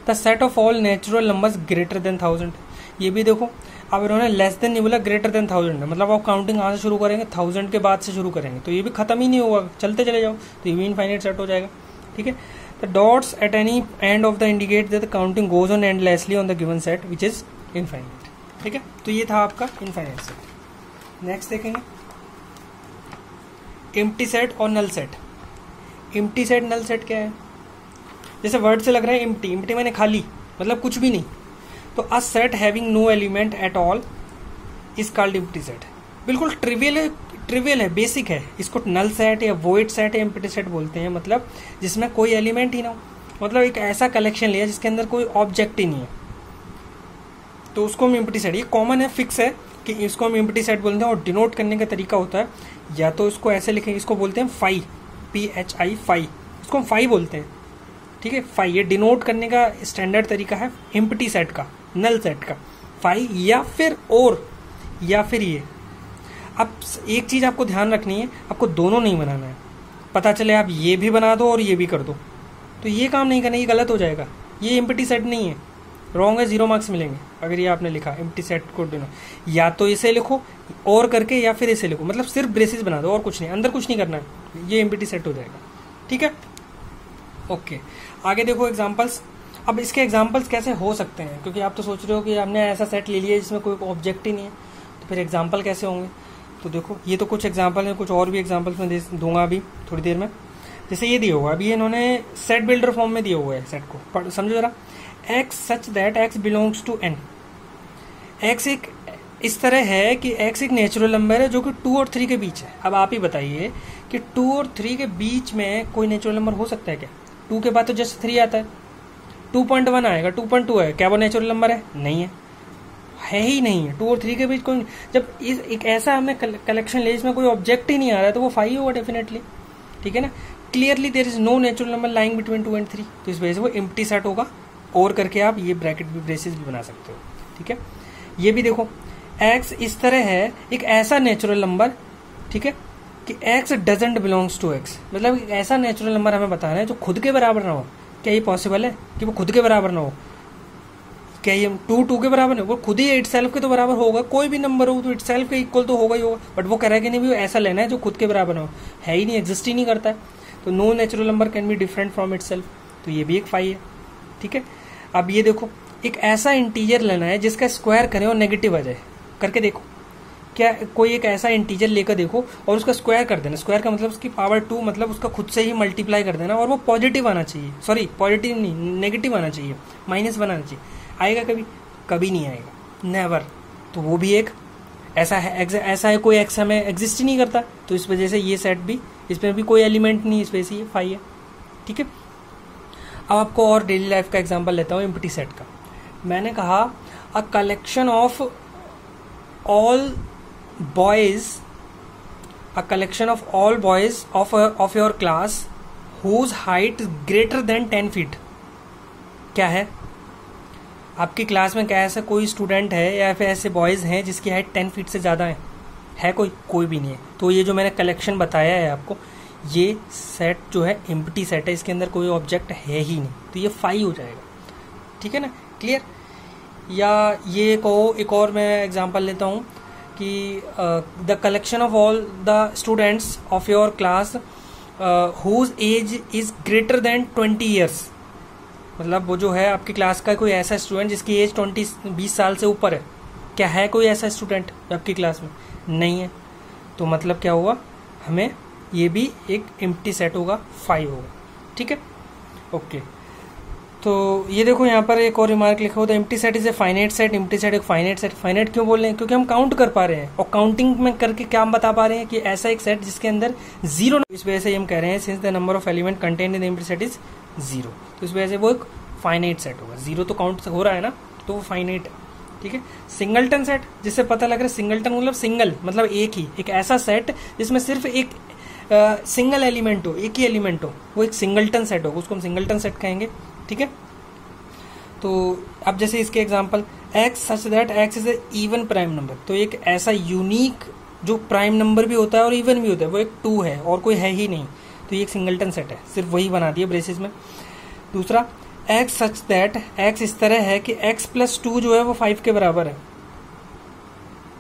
S1: The set of all natural numbers greater than 1000, ये भी देखो, अब इन्होंने लेस देन नहीं बोला, ग्रेटर देन 1000 है, मतलब आप काउंटिंग कहाँ से शुरू करेंगे, 1000 के बाद से शुरू करेंगे, तो ये भी खत्म ही नहीं होगा, चलते चले जाओ, तो ये भी इनफाइनाइट सेट हो जाएगा, ठीक है। The dots at any end of the indicate that the counting goes on endlessly on the given set which is infinite, ठीक है। तो ये था आपका इनफाइनाइट सेट। नेक्स्ट देखेंगे एम्प्टी सेट और null set. Empty set, null set क्या है? जैसे वर्ड से लग रहा है एम्प्टी, एम्प्टी मैंने खाली, मतलब कुछ भी नहीं, तो a set having no element at all is called empty set. बिल्कुल ट्रिवियल है, बेसिक है, इसको नल सेट या वॉइड सेट या एम्प्टी सेट बोलते हैं, मतलब जिसमें कोई एलिमेंट ही ना हो, मतलब एक ऐसा कलेक्शन लिया जिसके अंदर कोई ऑब्जेक्ट ही नहीं है, तो उसको हम एम्प्टी सेट, ये कॉमन है, फिक्स है कि इसको हम एम्प्टी सेट बोलते हैं। और डिनोट करने का तरीका होता है, या तो इसको ऐसे लिखेंगे, इसको बोलते हैं फाई, PHI फाई, इसको हम फाई बोलते हैं, ठीक है। फाई, ये डिनोट करने का स्टैंडर्ड तरीका है एम्प्टी सेट का, नल सेट का, फाई या फिर और, या फिर ये। अब एक चीज आपको ध्यान रखनी है, आपको दोनों नहीं बनाना है, पता चले आप ये भी बना दो और ये भी कर दो, तो ये काम नहीं करना, ये गलत हो जाएगा, ये एम्प्टी सेट नहीं है, रॉन्ग है, 0 मार्क्स मिलेंगे अगर ये आपने लिखा एम्प्टी सेट को डिनो। या तो इसे लिखो और करके, या फिर इसे लिखो, मतलब सिर्फ ब्रेसेस बना दो और कुछ नहीं, अंदर कुछ नहीं करना है, ये एम्प्टी सेट हो जाएगा। ठीक है, ओके। आगे देखो एग्जांपल्स। अब इसके एग्जांपल्स कैसे हो सकते हैं, क्योंकि आप तो सोच रहे हो कि हमने ऐसा सेट ले लिया जिसमें कोई ऑब्जेक्ट ही नहीं है, तो फिर एग्जांपल कैसे होंगे। तो देखो ये तो कुछ एग्जांपल है, कुछ और भी एग्जांपल्स मैं दूंगा अभी थोड़ी देर में। जैसे ये दिया हुआ, अभी इन्होंने सेट बिल्डर फॉर्म में दिया हुआ है सेट को, समझो जरा। X such that x belongs to N. X एक इस तरह है कि एक्स एक नेचुरल नंबर है जो कि 2 और 3 के बीच है। अब आप ही बताइए कि 2 और 3 के बीच में कोई नेचुरल नंबर हो सकता है क्या? 2 के बाद तो जस्ट 3 आता है, 2.1 आएगा, 2.2 है, क्या वो नेचुरल नंबर है? नहीं है ही नहीं है। 2 और 3 के बीच कोई, जब एक ऐसा हमने कलेक्शन ले जिसमें कोई ऑब्जेक्ट ही नहीं आ रहा है तो वो 5 होगा डेफिनेटली। ठीक है ना, clearly there is no natural number lying between 2 and 3, तो इस वजह से वो एम्प्टी सेट होगा। और करके आप ये ब्रैकेट भी, ब्रेसेस भी बना सकते हो। ठीक है, ये भी देखो, एक्स इस तरह है एक ऐसा नेचुरल नंबर, ठीक है, कि x doesn't belongs to x, मतलब एक ऐसा नेचुरल नंबर हमें बताना है जो खुद के बराबर ना हो। क्या ये पॉसिबल है कि वो खुद के बराबर ना हो? क्या ये 2 के बराबर नहीं, वो खुद ही इटसेल्फ के तो बराबर होगा, कोई भी नंबर हो तो इटसेल्फ के इक्वल तो होगा ही होगा, बट वो कह रहा है कि नहीं भी ऐसा लेना है जो खुद के बराबर हो, है ही नहीं, एग्जिस्ट ही नहीं करता है। तो no natural number can be different from itself, तो ये भी एक 5 है। ठीक है, अब ये देखो, एक ऐसा इंटीजर लेना है जिसका स्क्वायर करें और नेगेटिव आ जाए, करके देखो। क्या कोई एक ऐसा इंटीजर लेकर देखो और उसका स्क्वायर कर देना, स्क्वायर का मतलब उसकी पावर 2, मतलब उसका खुद से ही मल्टीप्लाई कर देना, और वो पॉजिटिव आना चाहिए, सॉरी पॉजिटिव नहीं, नेगेटिव आना चाहिए, माइनस बनाना चाहिए। आएगा कभी? कभी नहीं आएगा, नेवर। तो वो भी एक ऐसा है, ऐसा है कोई एक्स हमें एग्जिस्ट ही नहीं करता, तो इस वजह से ये सेट भी, इसमें भी कोई एलिमेंट नहीं, इस वजह से ये 5 है। ठीक है, अब आपको और डेली लाइफ का एग्जांपल लेता हूँ एम्प्टी सेट का। मैंने कहा a collection of all boys, a collection of all boys of your class whose height greater than 10 feet. क्या है? आपकी क्लास में क्या ऐसा कोई स्टूडेंट है या फिर ऐसे बॉयज हैं जिसकी हाइट 10 फीट से ज़्यादा है कोई भी नहीं है। तो ये जो मैंने कलेक्शन बताया है आपको, ये सेट जो है एम्प्टी सेट है, इसके अंदर कोई ऑब्जेक्ट है ही नहीं, तो ये 5 हो जाएगा। ठीक है ना, क्लियर? या ये एक और मैं एग्जांपल लेता हूँ कि the collection of all the students of your class whose age is greater than 20 years. मतलब वो जो है आपकी क्लास का कोई ऐसा स्टूडेंट जिसकी एज 20 साल से ऊपर है। क्या है कोई ऐसा स्टूडेंट आपकी क्लास में? नहीं है। तो मतलब क्या हुआ, हमें ये भी एक एम्प्टी सेट होगा, 5 होगा। ठीक है, ओके। तो ये देखो यहाँ पर एक और रिमार्क लिखा होता है, empty set is a finite set. Empty set एक फाइनाइट सेट। फाइनाइट क्यों बोल रहे हैं? क्योंकि हम काउंट कर पा रहे हैं, और काउंटिंग में करके क्या हम बता पा रहे हैं कि ऐसा एक सेट जिसके अंदर 0, इस वजह से हम कह रहे हैं since the number of element content in the empty set is 0, तो इस वजह से वो एक फाइनाइट सेट होगा। 0 तो काउंट हो रहा है ना, तो वो फाइनाइट है। ठीक है, सिंगलटन सेट, जिससे पता लग रहा है सिंगलटन मतलब सिंगल, मतलब एक ऐसा सेट जिसमें सिर्फ एक सिंगल एलिमेंट हो, एक ही एलिमेंट हो, वो एक सिंगलटन सेट होगा, उसको हम सिंगलटन सेट कहेंगे। ठीक है, तो अब जैसे इसके example, x such that x is a even prime number, तो एक ऐसा यूनिक जो प्राइम नंबर भी होता है और इवन भी होता है, वो एक 2 है और कोई है ही नहीं, तो ये एक सिंगलटन सेट है, सिर्फ वही बना दिया ब्रेसेस में। दूसरा, एक्स सच दैट एक्स इस तरह है कि एक्स प्लस 2 जो है वो 5 के बराबर है,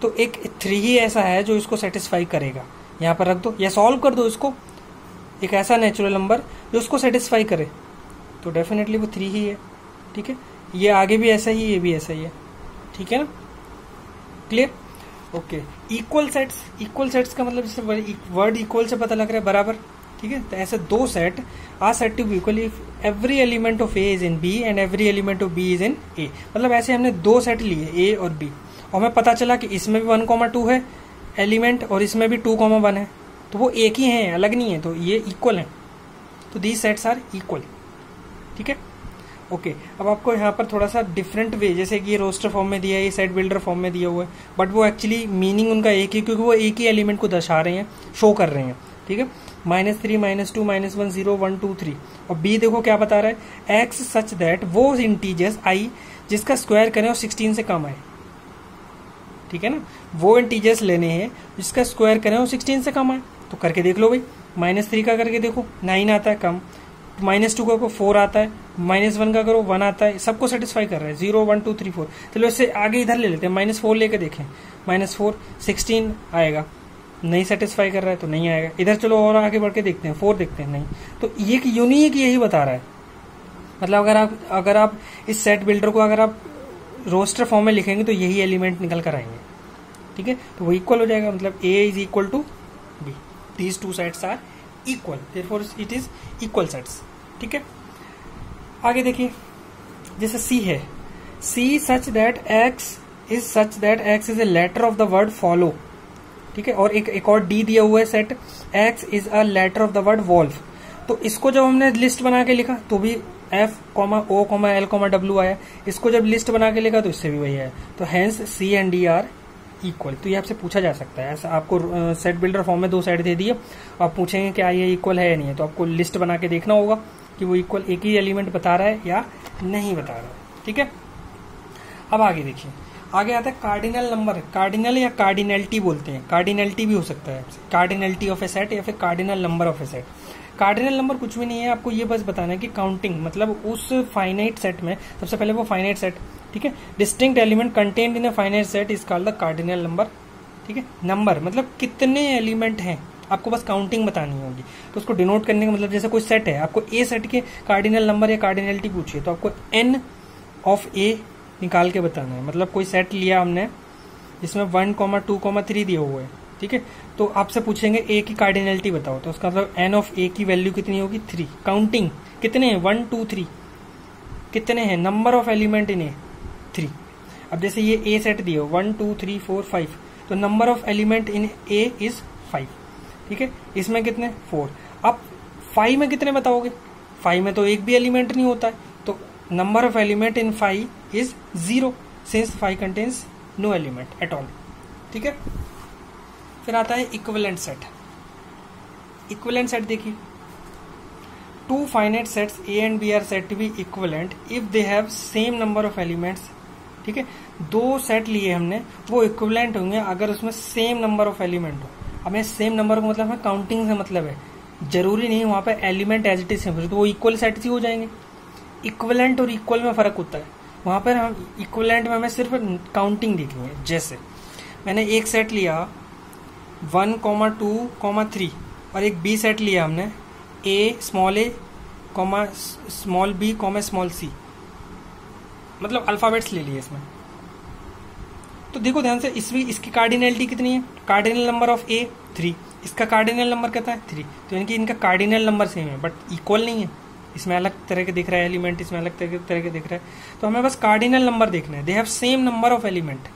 S1: तो एक 3 ही ऐसा है जो इसको सेटिस्फाई करेगा। यहाँ पर रख दो या सॉल्व कर दो इसको, एक ऐसा नेचुरल नंबर जो उसको सेटिस्फाई करे, तो डेफिनेटली वो 3 ही है। ठीक है, ये आगे भी ऐसा ही, ये भी ऐसा ही है। ठीक है ना, क्लियर? ओके। इक्वल सेट्स का मतलब जैसे वर्ड इक्वल से पता लग रहा है बराबर। ठीक है, तो ऐसे 2 set are set to be equal if every element of A is in B and every element of B is in A. मतलब ऐसे हमने 2 सेट लिए, ए और बी, और हमें पता चला कि इसमें भी 1,2 है एलिमेंट और इसमें भी 2,1 है, तो वो एक ही हैं, अलग नहीं है, तो ये इक्वल है, तो दीज सेट्स आर इक्वल। ठीक है, ओके। अब आपको यहाँ पर थोड़ा सा डिफरेंट वे, जैसे कि ये रोस्टर फॉर्म में दिया है, ये सेट बिल्डर फॉर्म में दिया हुआ है, बट वो एक्चुअली मीनिंग उनका एक ही, क्योंकि वो एक ही एलिमेंट को दर्शा रहे हैं, शो कर रहे हैं। ठीक है, -3 -2 -1 0 1 2 3, और बी देखो क्या बता रहा है, एक्स सच दैट वो इंटीजर्स आई जिसका स्क्वायर करें और 16 से कम आए। ठीक है ना, वो इंटीजर्स लेने हैं जिसका स्क्वायर करें और 16 से कम आए, तो करके देख लो भाई। -3 का करके देखो, 9 आता है कम, -2 का 4 आता है, -1 का करो 1 आता है, सबको सेटिस्फाई कर रहा है, 0 1 2 3 4। चलो इससे आगे इधर ले लेते हैं, -4 लेके देखें, -4 16 आएगा, नहीं सेटिस्फाई कर रहा है तो नहीं आएगा। इधर चलो और आगे बढ़ के देखते हैं, 4 देखते हैं, नहीं। तो ये यूनिक यही बता रहा है, मतलब अगर आप इस सेट बिल्डर को अगर आप रोस्टर फॉर्म में लिखेंगे तो यही एलिमेंट निकल कर आएंगे, ठीक है। तो वो इक्वल हो जाएगा, मतलब A is equal to B, these two sets are equal, therefore it is equal sets, ठीक है। आगे देखिए, जैसे C है, C such that X is a letter of the word follow, ठीक है। और एक और D दिया हुआ है set X is a letter of the word wolf. तो इसको जब हमने लिस्ट बना के लिखा तो भी F, O, L, W आया। इसको जब लिस्ट बना के लिखा तो इससे भी वही आया। तो hence C and D are equal. तो ये आपसे पूछा जा सकता है, ऐसा आपको सेट बिल्डर फॉर्म में 2 सेट दे दिए, आप पूछेंगे क्या ये इक्वल है या नहीं है, तो आपको लिस्ट बना के देखना होगा कि वो इक्वल एक ही एलिमेंट बता रहा है या नहीं बता रहा है, ठीक है। अब आगे देखिए, आगे आता है कार्डिनल नंबर। कार्डिनल या कार्डिनलिटी बोलते हैं, कार्डिनलिटी भी हो सकता है, कार्डिनलिटी ऑफ ए सेट या फिर cardinal number of a set. Cardinal number कुछ भी नहीं है, आपको ये बस बताना है कि काउंटिंग, मतलब उस फाइनाइट सेट में सबसे पहले वो फाइनाइट सेट, ठीक है, distinct element contained in a finite set is called the cardinal number, ठीक है। नंबर मतलब कितने एलिमेंट हैं, आपको बस काउंटिंग बतानी होगी। तो उसको डिनोट करने का मतलब, जैसे कोई सेट है, आपको ए सेट के कार्डिनल नंबर या कार्डिनलिटी पूछिए तो आपको n ऑफ ए निकाल के बताना है। मतलब कोई सेट लिया हमने जिसमें 1, 2, 3 दिए हुए है, ठीक है, तो आपसे पूछेंगे ए की कार्डिनलिटी बताओ, तो उसका मतलब n ऑफ ए की वैल्यू कितनी होगी, 3। काउंटिंग कितने हैं, 1 2 3, कितने हैं, नंबर ऑफ एलिमेंट इन ए 3। अब जैसे ये ए सेट दिए 1 2 3 4 5, तो number of element in A is 5, ठीक है। इसमें कितने, 4। अब 5 में कितने बताओगे, 5 में तो एक भी एलिमेंट नहीं होता है, तो number of element in 5 is 0 since 5 contains no element at all, ठीक है। फिर आता है इक्विवेलेंट सेट। इक्विवेलेंट सेट देखिए, 2 finite sets A and B are set to be equivalent if they have same number of elements, ठीक है। 2 सेट लिए हमने, वो इक्विवेलेंट होंगे अगर उसमें सेम नंबर ऑफ एलिमेंट हो। हमें सेम नंबर का मतलब है काउंटिंग से मतलब है, जरूरी नहीं वहां पे element as it is same, तो वो इक्वल सेट ही हो जाएंगे। इक्विवेलेंट और इक्वल में फर्क होता है, वहां पर हम इक्विवेलेंट में हमें सिर्फ काउंटिंग देखनी है। जैसे मैंने एक सेट लिया 1, 2, 3 और एक बी सेट लिया हमने a, small b, small c, मतलब अल्फाबेट्स ले लिए इसमें। तो देखो ध्यान से, इसकी कार्डिनलिटी कितनी है, कार्डिनल नंबर ऑफ a 3, इसका कार्डिनल नंबर कहता है 3, तो इनकी इनका कार्डिनल नंबर सेम है बट इक्वल नहीं है। इसमें अलग तरह के दिख रहा है एलिमेंट, इसमें अलग तरह के दिख रहा है, तो हमें बस कार्डिनल नंबर देखना है। They have same number of element,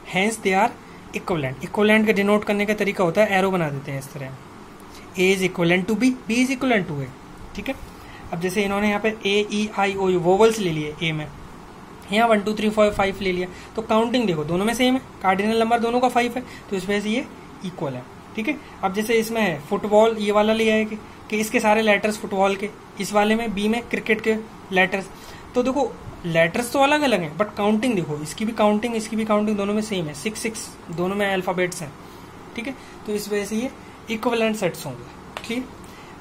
S1: hence they are equivalent. Equivalent का डिनोट करने का तरीका होता है, एरो बना देते हैं इस तरह, A is equivalent to B, B is equivalent to A, ठीक है। अब जैसे इन्होंने यहाँ पे A, E, I, O vowels ले लिए A में, यहाँ 1 2 3 4 5 ले लिया, तो काउंटिंग देखो दोनों में सेम है, कार्डिनल नंबर दोनों का 5 है, तो इस वजह से ये इक्वल है, ठीक है। अब जैसे इसमें है फुटबॉल, ये वाला लिया है कि इसके सारे लेटर्स फुटबॉल के, इस वाले में B में क्रिकेट के लेटर्स, तो देखो लेटर्स तो अलग अलग हैं बट काउंटिंग देखो, इसकी भी काउंटिंग दोनों में सेम है, 6 6 दोनों में अल्फाबेट्स हैं, ठीक है। तो इस वजह से ये इक्विवेलेंट सेट्स होंगे, ठीक।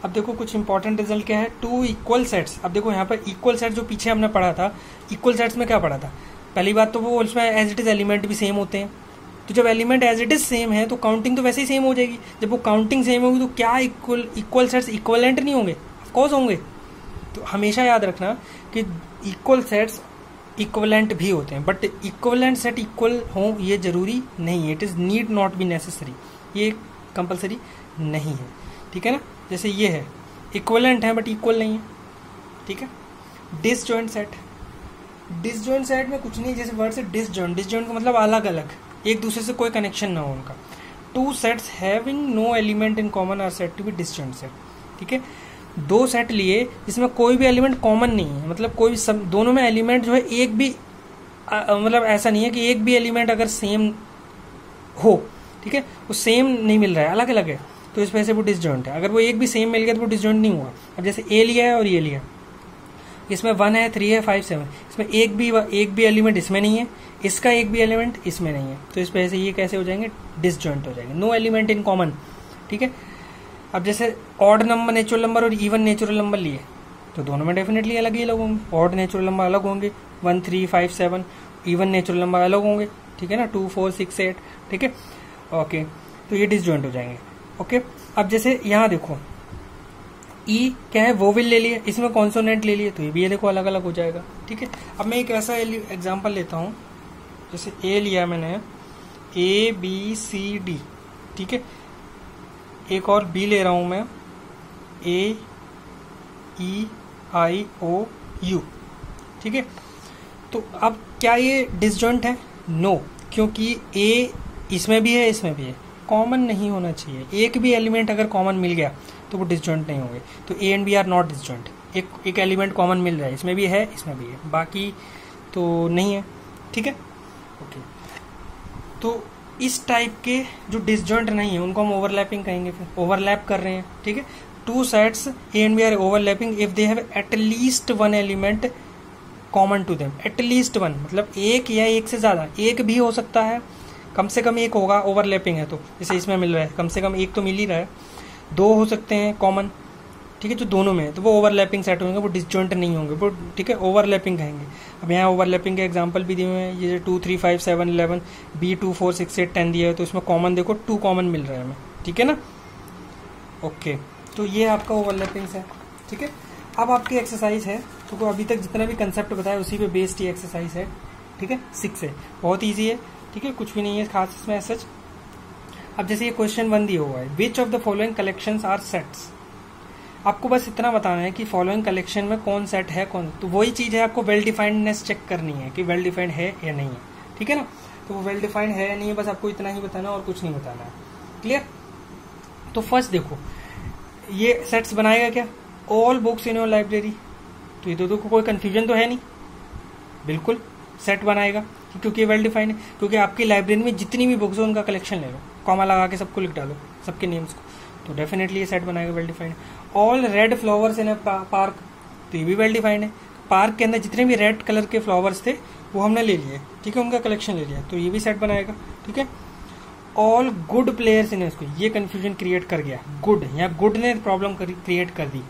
S1: अब देखो कुछ इंपॉर्टेंट रिजल्ट क्या है, 2 इक्वल सेट्स। अब देखो यहाँ पर इक्वल सेट जो पीछे हमने पढ़ा था, इक्वल सेट्स में क्या पढ़ा था, पहली बात तो वो उसमें एज इट इज एलिमेंट भी सेम होते हैं, तो जब element as it is same है तो काउंटिंग तो वैसे ही सेम हो जाएगी। जब वो काउंटिंग सेम होगी तो क्या इक्वल सेट्स इक्वलेंट नहीं होंगे, ऑफकोर्स होंगे। तो हमेशा याद रखना कि इक्वल सेट्स इक्वलेंट भी होते हैं, बट इक्वलेंट सेट इक्वल हो ये जरूरी नहीं है, it is need not be necessary, ये कंपलसरी नहीं है, ठीक है ना। जैसे ये है इक्वलेंट है बट इक्वल नहीं है, ठीक है। डिसजॉइंट सेट में कुछ नहीं, जैसे वर्ड से डिसजॉइंट का मतलब अलग अलग, एक दूसरे से कोई कनेक्शन ना हो उनका। 2 sets having no element in common are said to be disjoint set, ठीक है। 2 सेट लिए जिसमें कोई भी एलिमेंट कॉमन नहीं है, मतलब कोई दोनों में एलिमेंट जो है एक भी मतलब ऐसा नहीं है कि एक भी एलिमेंट अगर सेम हो, ठीक है, वो सेम नहीं मिल रहा है, अलग अलग है, तो इस वजह से वो डिसजॉइंट है। अगर वो एक भी सेम मिल गया तो वो डिसजॉइंट नहीं हुआ। अब जैसे ए लिया है और ये लिया, इसमें 1 है 3 है 5 7, इसमें एक भी एलिमेंट इसमें नहीं है, इसका एक भी एलिमेंट इसमें नहीं है, तो इस वजह से ये कैसे हो जाएंगे, डिसजॉइंट हो जाएंगे, नो एलिमेंट इन कॉमन, ठीक है। अब जैसे ऑड नंबर नेचुरल नंबर और इवन नेचुरल नंबर लिए, तो दोनों में डेफिनेटली अलग ही अलग होंगे। ऑड नेचुरल नंबर अलग होंगे, 1 3 5 7। इवन नेचुरल नंबर अलग होंगे, ठीक है ना, 2 4 6 8, ठीक है। ओके, तो ये डिसजॉइंट हो जाएंगे। ओके, अब जैसे यहाँ देखो ई क्या है, वोवेल ले लिए, इसमें कॉन्सोनेंट ले लिए, तो ये भी ये देखो अलग अलग हो जाएगा, ठीक है। अब मैं एक ऐसा एग्जांपल लेता हूँ, जैसे ए लिया मैंने, ए बी सी डी, ठीक है। एक और बी ले रहा हूं मैं, ए ई आई ओ यू, ठीक है। तो अब क्या ये डिसजॉइंट है? नो, क्योंकि ए इसमें भी है इसमें भी है, कॉमन नहीं होना चाहिए। एक भी एलिमेंट अगर कॉमन मिल गया तो वो डिसजॉइंट नहीं होंगे। तो A and B are not disjoint. एक एलिमेंट कॉमन मिल रहा है, इसमें भी है इसमें भी है, बाकी तो नहीं है, ठीक है। ओके, तो इस टाइप के जो डिसजॉइंट नहीं है उनको हम ओवरलैपिंग कहेंगे। फिर ओवरलैप कर रहे हैं, ठीक है। Two sets A and B are overlapping if they have at least one element common to them. At least one मतलब एक या एक से ज्यादा, एक भी हो सकता है, कम से कम एक होगा, ओवरलैपिंग है तो। जैसे इसमें मिल रहा है, कम से कम एक तो मिल ही रहा है, दो हो सकते हैं कॉमन, ठीक है, जो दोनों में है, तो वो ओवरलैपिंग सेट होंगे, वो डिसजॉइंट नहीं होंगे, वो ठीक है ओवरलैपिंग कहेंगे। अब यहाँ ओवरलैपिंग के एग्जांपल भी दिए हुए हैं, ये 2 3 5 7 11, बी 2 4 6 8 10 दिया है, तो इसमें कॉमन देखो 2 कॉमन मिल रहा है हमें, ठीक है ना। ओके, तो ये आपका ओवरलैपिंग है, ठीक है। अब आपकी एक्सरसाइज है, तो अभी तक जितना भी कंसेप्ट बताया उसी पे बेस्ड ये एक्सरसाइज है, ठीक है। 6 है, बहुत ईजी है, ठीक है, कुछ भी नहीं है खास इसमें सच। अब जैसे ये क्वेश्चन 1 दिया हुआ है, which of the following collections are sets. आपको बस इतना बताना है कि फॉलोइंग कलेक्शन में कौन सेट है कौन, तो वही चीज है, आपको वेल डिफाइंडनेस चेक करनी है कि वेल डिफाइंड है या नहीं है, ठीक है ना। तो वो वेल डिफाइंड है या नहीं है, बस आपको इतना ही बताना और कुछ नहीं बताना है, क्लियर। तो फर्स्ट देखो, ये सेट्स बनाएगा क्या, all books in your library, तो ये तो कोई कंफ्यूजन तो है नहीं, बिल्कुल सेट बनाएगा, क्योंकि वेल डिफाइंड है। क्योंकि आपकी लाइब्रेरी में जितनी भी बुक्स हो उनका कलेक्शन ले लो, कॉमा लगा के सबको लिख डालो, सबके नेम्स को, तो डेफिनेटली ये सेट बनाएगा, well defined. All red flowers in a park, तो ये भी वेल डिफाइंड है। पार्क के अंदर जितने भी रेड कलर के फ्लावर्स थे वो हमने ले लिए, ठीक है, उनका कलेक्शन ले लिया, तो ये भी सेट बनाएगा, ठीक है। ऑल गुड प्लेयर्स इन इसको, ये कंफ्यूजन क्रिएट कर गया, गुड, यहाँ गुड ने प्रॉब्लम क्रिएट कर दी।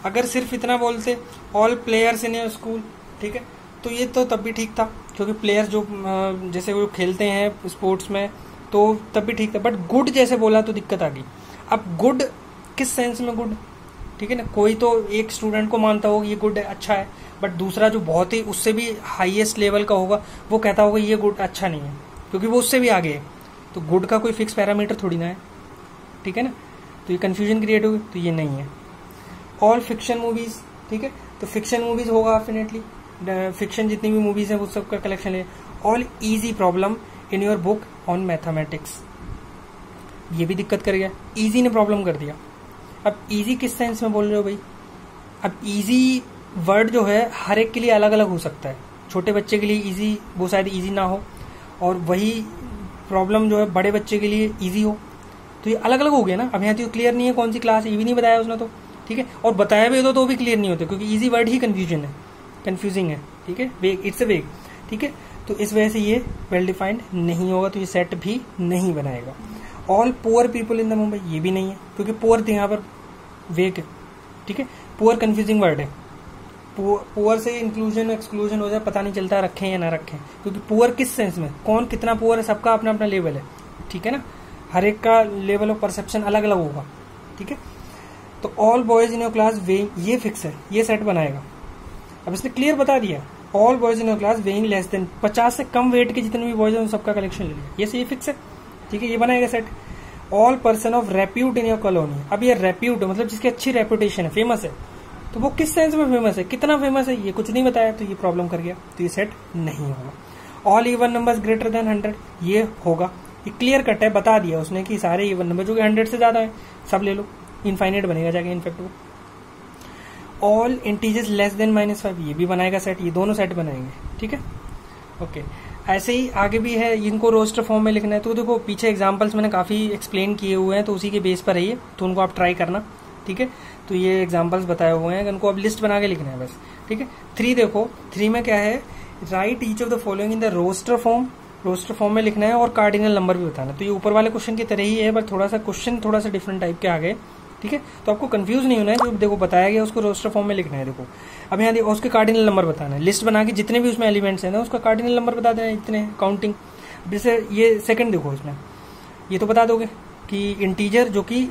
S1: अगर सिर्फ इतना बोलते all players in your school, ठीक है, तो ये तो तब भी ठीक था, क्योंकि प्लेयर्स जो जैसे वो खेलते हैं स्पोर्ट्स में, तो तब भी ठीक था। बट गुड जैसे बोला तो दिक्कत आ गई। अब गुड किस सेंस में गुड, ठीक है ना, कोई तो एक स्टूडेंट को मानता होगा ये गुड है, अच्छा है, बट दूसरा जो बहुत ही उससे भी हाईएस्ट लेवल का होगा वो कहता होगा ये गुड अच्छा नहीं है, क्योंकि वो उससे भी आगे है। तो गुड का कोई फिक्स पैरामीटर थोड़ी ना है, ठीक है ना, तो ये कंफ्यूजन क्रिएट होगी, तो ये नहीं है। ऑल फिक्शन मूवीज, ठीक है, तो फिक्शन मूवीज होगा डेफिनेटली, फिक्शन जितनी भी मूवीज है वो सबका कलेक्शन है। All easy problem in your book on mathematics, ये भी दिक्कत कर गया, इजी ने प्रॉब्लम कर दिया। अब इजी किस सेंस में बोल रहे हो भाई, अब इजी वर्ड जो है हर एक के लिए अलग अलग हो सकता है, छोटे बच्चे के लिए इजी वो शायद इजी ना हो, और वही प्रॉब्लम जो है बड़े बच्चे के लिए इजी हो, तो ये अलग अलग हो गया ना। अब यहाँ तो क्लियर नहीं है कौन सी क्लास, ये भी नहीं बताया उसने, तो ठीक है, और बताया भी तो भी क्लियर नहीं होते, क्योंकि इजी वर्ड ही कंफ्यूजिंग है, ठीक है, वेग, इट्स अ वेग, ठीक है। तो इस वजह से ये वेल डिफाइंड नहीं होगा, तो ये सेट भी नहीं बनाएगा। All poor people in the Mumbai, ये भी नहीं है, क्योंकि पुअर यहाँ पर वेग है, ठीक है, पुअर कंफ्यूजिंग वर्ड है, पुअर से इंक्लूजन एक्सक्लूजन हो जाए, पता नहीं चलता रखें या ना रखें, क्योंकि पुअर किस सेंस में, कौन कितना पुअर है, सबका अपना अपना लेवल है, ठीक है ना, हर एक का लेवल ऑफ परसेप्शन अलग अलग होगा, ठीक है। तो all boys in your class weighing, ये फिक्स है, ये सेट बनाएगा। अब इसने क्लियर बता दिया, all boys in your class weighing less than 50 से कम वेट के जितने भी बॉयज हैं सबका कलेक्शन ले लिया, ये फिक्स है, ठीक है, ये बनाएगा set. All person of repute in your colony, अब ये रेप्यूट मतलब जिसकी अच्छी रेपुटेशन है, फेमस है, तो वो किस सेंस में फेमस है, कितना फेमस है, ये कुछ नहीं बताया, तो ये प्रॉब्लम कर गया, तो ये सेट नहीं होगा। All even numbers greater than 100, ये होगा, ये क्लियर कट है, बता दिया उसने कि सारे इवन नंबर जो कि 100 से ज्यादा है सब ले लो, इनफाइनाइट बनेगा जाके इनफेक्ट वो। ऑल इंटीजर्स लेस देन -5, ये भी बनाएगा सेट, ये दोनों सेट बनाएंगे, ठीक है, ओके। ऐसे ही आगे भी है, इनको रोस्टर फॉर्म में लिखना है, तो देखो पीछे एग्जांपल्स मैंने काफी एक्सप्लेन किए हुए हैं, तो उसी के बेस पर है ये, तो उनको आप ट्राई करना, ठीक है। तो ये एग्जांपल्स बताए हुए हैं, इनको अब लिस्ट बना के लिखना है बस, ठीक है। 3 देखो, 3 में क्या है, write each of the following in the roster form में लिखना है, और कार्डिनल नंबर भी बताना है। तो ये ऊपर वाले क्वेश्चन की तरह ही है, बट थोड़ा सा क्वेश्चन थोड़ा सा डिफरेंट टाइप के आ गए, ठीक है। तो आपको कंफ्यूज नहीं होना है, जो देखो बताया गया उसको रोस्टर फॉर्म में लिखना है। देखो अब यहाँ देखो उसके कार्डिनल नंबर बताना है, लिस्ट बना के जितने भी उसमें एलिमेंट्स हैं ना उसका कार्डिनल नंबर बता देना, इतने काउंटिंग। जैसे ये सेकंड देखो इसमें ये तो बता दोगे कि इंटीजर जो कि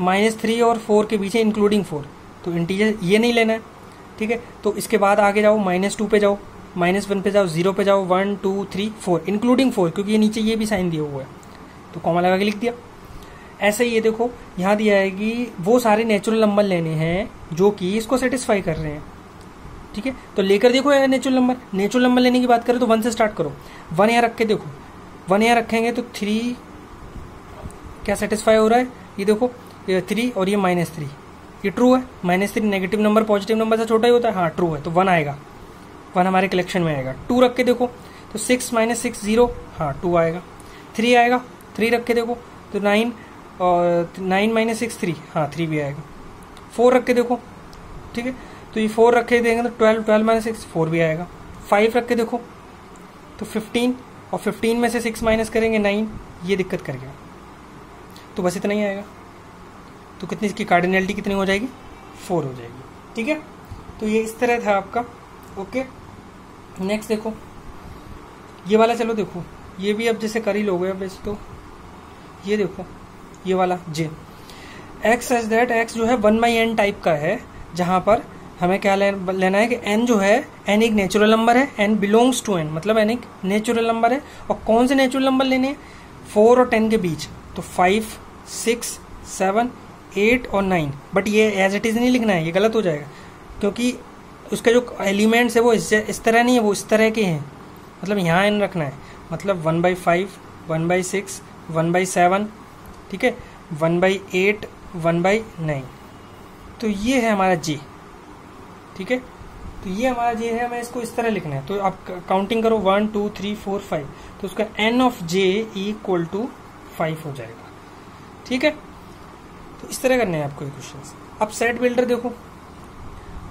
S1: -3 और 4 के बीच है इंक्लूडिंग 4, तो इंटीजर ये नहीं लेना है, ठीक है। तो इसके बाद आगे जाओ -2 पे जाओ, -1 पे जाओ, 0 पे जाओ, 1 2 3 4 इंक्लूडिंग 4, क्योंकि ये नीचे ये भी साइन दिया हुआ है तो कॉमा लगा के लिख दिया। ऐसे ही ये देखो यहाँ दिया है कि वो सारे नेचुरल नंबर लेने हैं जो कि इसको सेटिस्फाई कर रहे हैं, ठीक है। तो लेकर देखो यार नेचुरल नंबर लेने की बात करें तो 1 से स्टार्ट करो। 1 यहाँ रख के देखो, 1 यहाँ रखेंगे तो 3 क्या सेटिस्फाई हो रहा है, ये देखो ये 3 और ये -3, ये ट्रू है। -3 नेगेटिव नंबर पॉजिटिव नंबर से छोटा ही होता है, हाँ ट्रू है, तो 1 आएगा, 1 हमारे कलेक्शन में आएगा। 2 रख के देखो तो 6 -6 0, हाँ 2 आएगा। 3 आएगा, 3 रख के देखो तो 9 और 9 -6 3, हाँ 3 भी आएगा। 4 रख के देखो, ठीक है, तो ये 4 रख के देंगे तो 12 -6 4 भी आएगा। 5 रख के देखो तो 15, और 15 में से 6 माइनस करेंगे 9, ये दिक्कत कर गया, तो बस इतना ही आएगा। तो कितनी इसकी कार्डिनलिटी कितनी हो जाएगी, 4 हो जाएगी, ठीक है। तो ये इस तरह था आपका, ओके। नेक्स्ट देखो ये वाला, चलो देखो ये भी अब जैसे कर ही लोगे अब वैसे तो, ये देखो ये वाला जे एक्स एज दैट, एक्स जो है 1/n टाइप का है, जहां पर हमें क्या लेना है कि n जो है, n एक नेचुरल नंबर है, n बिलोंग्स टू n, मतलब n एक नेचुरल नंबर है। और कौन से नेचुरल नंबर लेने हैं, 4 और 10 के बीच, तो 5 6 7 8 और 9। बट ये एज इट इज नहीं लिखना है, ये गलत हो जाएगा, क्योंकि उसके जो एलिमेंट्स है वो इस तरह नहीं है, वो इस तरह के हैं, मतलब यहाँ n रखना है, मतलब 1/5 1/6 1/7, ठीक है, 1/8 1/9। तो ये है हमारा जे, ठीक है। तो ये हमारा जे है, हमें इसको इस तरह लिखना है। तो आप काउंटिंग करो 1 2 3 4 5, तो उसका n of j equal to 5 हो जाएगा, ठीक है। तो इस तरह करने हैं आपको ये क्वेश्चन। अब सेट बिल्डर देखो,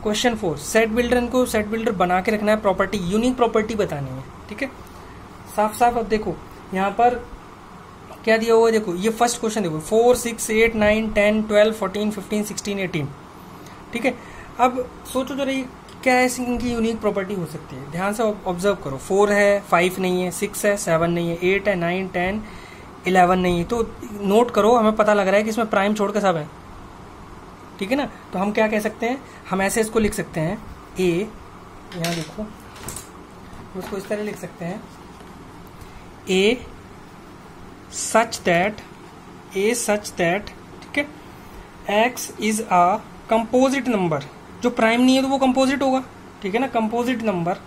S1: क्वेश्चन 4, सेट बिल्डर, इनको सेट बिल्डर बना के रखना है, प्रॉपर्टी यूनिक प्रॉपर्टी बतानी है, ठीक है। साफ साफ अब देखो यहाँ पर क्या दिया हुआ है, देखो ये फर्स्ट क्वेश्चन देखो, 4 6 8 9 10 12 14 15 16 18, ठीक है। अब सोचो जरा ये क्या है, इनकी यूनिक प्रॉपर्टी हो सकती है, ध्यान से ऑब्जर्व करो। 4 है, 5 नहीं है, 6 है, 7 नहीं है, 8 है, 9 10 11 नहीं है। तो नोट करो, हमें पता लग रहा है कि इसमें प्राइम छोड़ के सब है, ठीक है ना। तो हम क्या कह सकते हैं, हम ऐसे इसको लिख सकते हैं, ए, यहाँ देखो उसको इस तरह लिख सकते हैं, ए सच दैट, ठीक है, x is a composite number, जो प्राइम नहीं है तो वो कंपोजिट होगा, ठीक है ना। कंपोजिट नंबर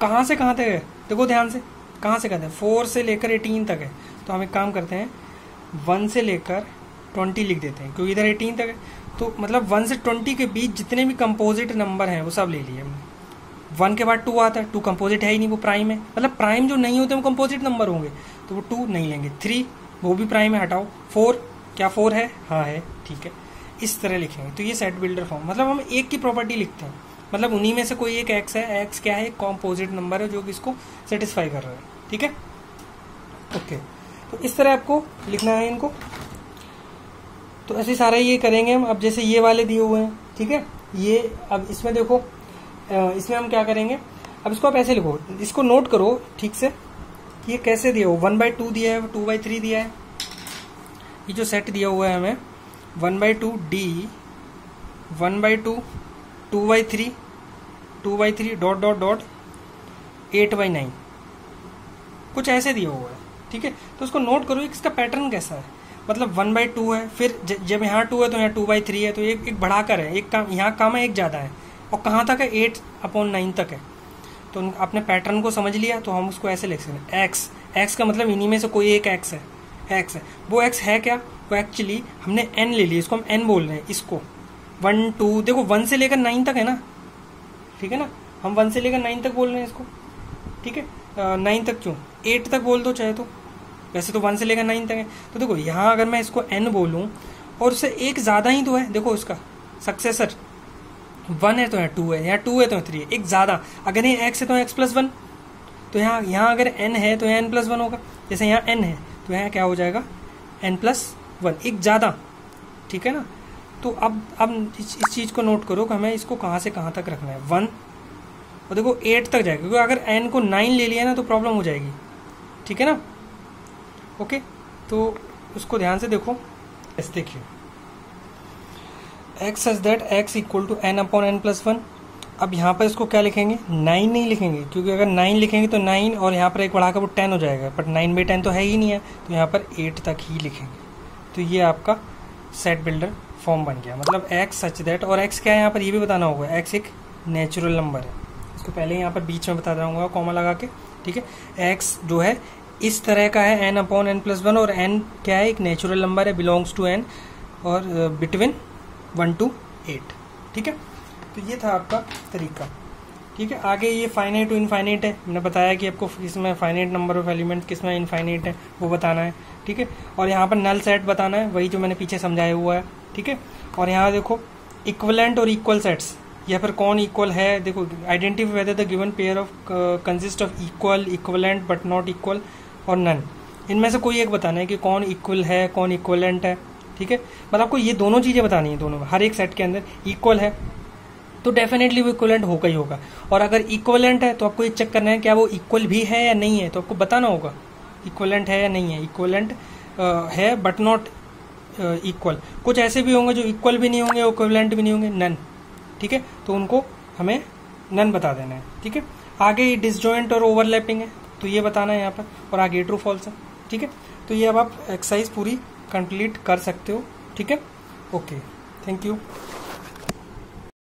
S1: कहाँ से कहाँ तक है, देखो ध्यान से, कहाँ से कहते हैं, 4 से लेकर 18 तक है। तो हम एक काम करते हैं, 1 से लेकर 20 लिख देते हैं, क्योंकि इधर 18 तक है। तो मतलब 1 से 20 के बीच जितने भी कंपोजिट नंबर हैं वो सब ले लिए हमने। 1 के बाद 2 आता है, 2 कंपोजिट है ही नहीं, वो प्राइम है, मतलब प्राइम जो नहीं होते वो कंपोजिट नंबर होंगे, तो वो 2 नहीं लेंगे। 3 वो भी प्राइम है, हटाओ। 4 क्या 4 है, हाँ है, ठीक है, इस तरह लिखेंगे। तो ये सेट बिल्डर फॉर्म, मतलब हम एक की प्रॉपर्टी लिखते हैं, मतलब उन्हीं में से कोई एक एक्स है, एक्स क्या है, कंपोजिट नंबर है जो कि इसको सेटिस्फाई कर रहा है, ठीक है, ओके। तो इस तरह आपको लिखना है इनको। तो ऐसे सारे ये करेंगे हम। अब जैसे ये वाले दिए हुए हैं, ठीक है, ये अब इसमें देखो, इसमें हम क्या करेंगे, अब इसको आप ऐसे लिखो, इसको नोट करो ठीक से कि ये कैसे दिया हो। 1/2 दिया है, 2/3 दिया है, ये जो सेट दिया हुआ है हमें 1/2 D, 1/2 2/3 2/3 डॉट डॉट डॉट 8/9, कुछ ऐसे दिया हुआ है, ठीक है। तो उसको नोट करो इसका पैटर्न कैसा है, मतलब 1/2 है, फिर जब यहाँ 2 है तो यहाँ 2/3 है, तो एक बढ़ाकर है, एक कम, यहाँ कम है, एक ज़्यादा है, और कहाँ तक है, 8/9 तक है। तो आपने पैटर्न को समझ लिया, तो हम उसको ऐसे लिख सकते हैं, एक्स का मतलब इन्हीं में से कोई एक एक्स है, वो एक्स है क्या, वो एक्चुअली हमने n ले लिया, इसको हम n बोल रहे हैं, इसको 1 2 देखो 1 से लेकर 9 तक है ना, ठीक है ना, हम 1 से लेकर 9 तक बोल रहे हैं इसको, ठीक है। 9 तक क्यों, 8 तक बोल दो चाहे, तो वैसे तो 1 से लेकर 9 तक है। तो देखो यहाँ अगर मैं इसको n बोलूँ और उससे एक ज़्यादा ही तो है, देखो उसका सक्सेसर 1 है तो यहाँ 2 है, यहाँ 2 है तो 3 है, एक ज़्यादा। अगर ये x है तो x+1, तो यहाँ अगर n है तो यहाँ n+1 होगा। जैसे यहाँ n है तो यहाँ क्या हो जाएगा, n+1, एक ज़्यादा, ठीक है ना। तो अब इस चीज़ को नोट करो कि हमें इसको कहाँ से कहाँ तक रखना है, 1 और देखो 8 तक जाएगा, क्योंकि अगर n को 9 ले लिया ना तो प्रॉब्लम हो जाएगी, ठीक है ना। ओके, तो उसको ध्यान से देखो। ऐसे देखिए, x such that x equal to n/n+1। अब यहाँ पर इसको क्या लिखेंगे, 9 नहीं लिखेंगे, क्योंकि अगर 9 लिखेंगे तो 9 और यहाँ पर एक बढ़ाकर वो 10 हो जाएगा, बट 9/10 तो है ही नहीं है, तो यहाँ पर 8 तक ही लिखेंगे। तो ये आपका सेट बिल्डर फॉर्म बन गया। मतलब x सच दैट, और x क्या है यहाँ पर ये भी बताना होगा, x एक नेचुरल नंबर है, इसको पहले यहाँ पर बीच में बता दूंगा कॉमा लगा के, ठीक है। x जो है इस तरह का है n/n+1, और n क्या है, एक नेचुरल नंबर है, बिलोंग्स टू n और बिटवीन 1 to 8, ठीक है। तो ये था आपका तरीका, ठीक है। आगे ये फाइनाइट टू इनफाइनाइट है, मैंने बताया कि आपको किसमें फाइनाइट नंबर ऑफ एलिमेंट, किसमें इनफाइनाइट है वो बताना है, ठीक है। और यहाँ पर नल सेट बताना है, वही जो मैंने पीछे समझाया हुआ है, ठीक है। और यहाँ देखो इक्वलेंट और इक्वल सेट्स, या फिर कौन इक्वल है, देखो identify whether the given pair of consist of equal, equivalent but not equal और नन। इनमें से कोई एक बताना है कि कौन इक्वल है, कौन इक्वलेंट है, ठीक है। मतलब आपको ये दोनों चीज़ें बतानी है, दोनों हर एक सेट के अंदर। इक्वल है तो डेफिनेटली वो इक्वलेंट होगा ही होगा, और अगर इक्वलेंट है तो आपको ये चेक करना है क्या वो इक्वल भी है या नहीं है, तो आपको बताना होगा इक्वलेंट है या नहीं है। इक्वलेंट है बट नॉट इक्वल, कुछ ऐसे भी होंगे जो इक्वल भी नहीं होंगे, इक्वलेंट भी नहीं होंगे, नन, ठीक है। तो उनको हमें नन बता देना है, ठीक है। आगे डिसजॉइंट और ओवरलैपिंग है, तो ये बताना है यहाँ पर, और आगे ट्रू फॉल्स है, ठीक है। तो ये अब आप एक्सरसाइज पूरी कंप्लीट कर सकते हो, ठीक है। Okay, thank you.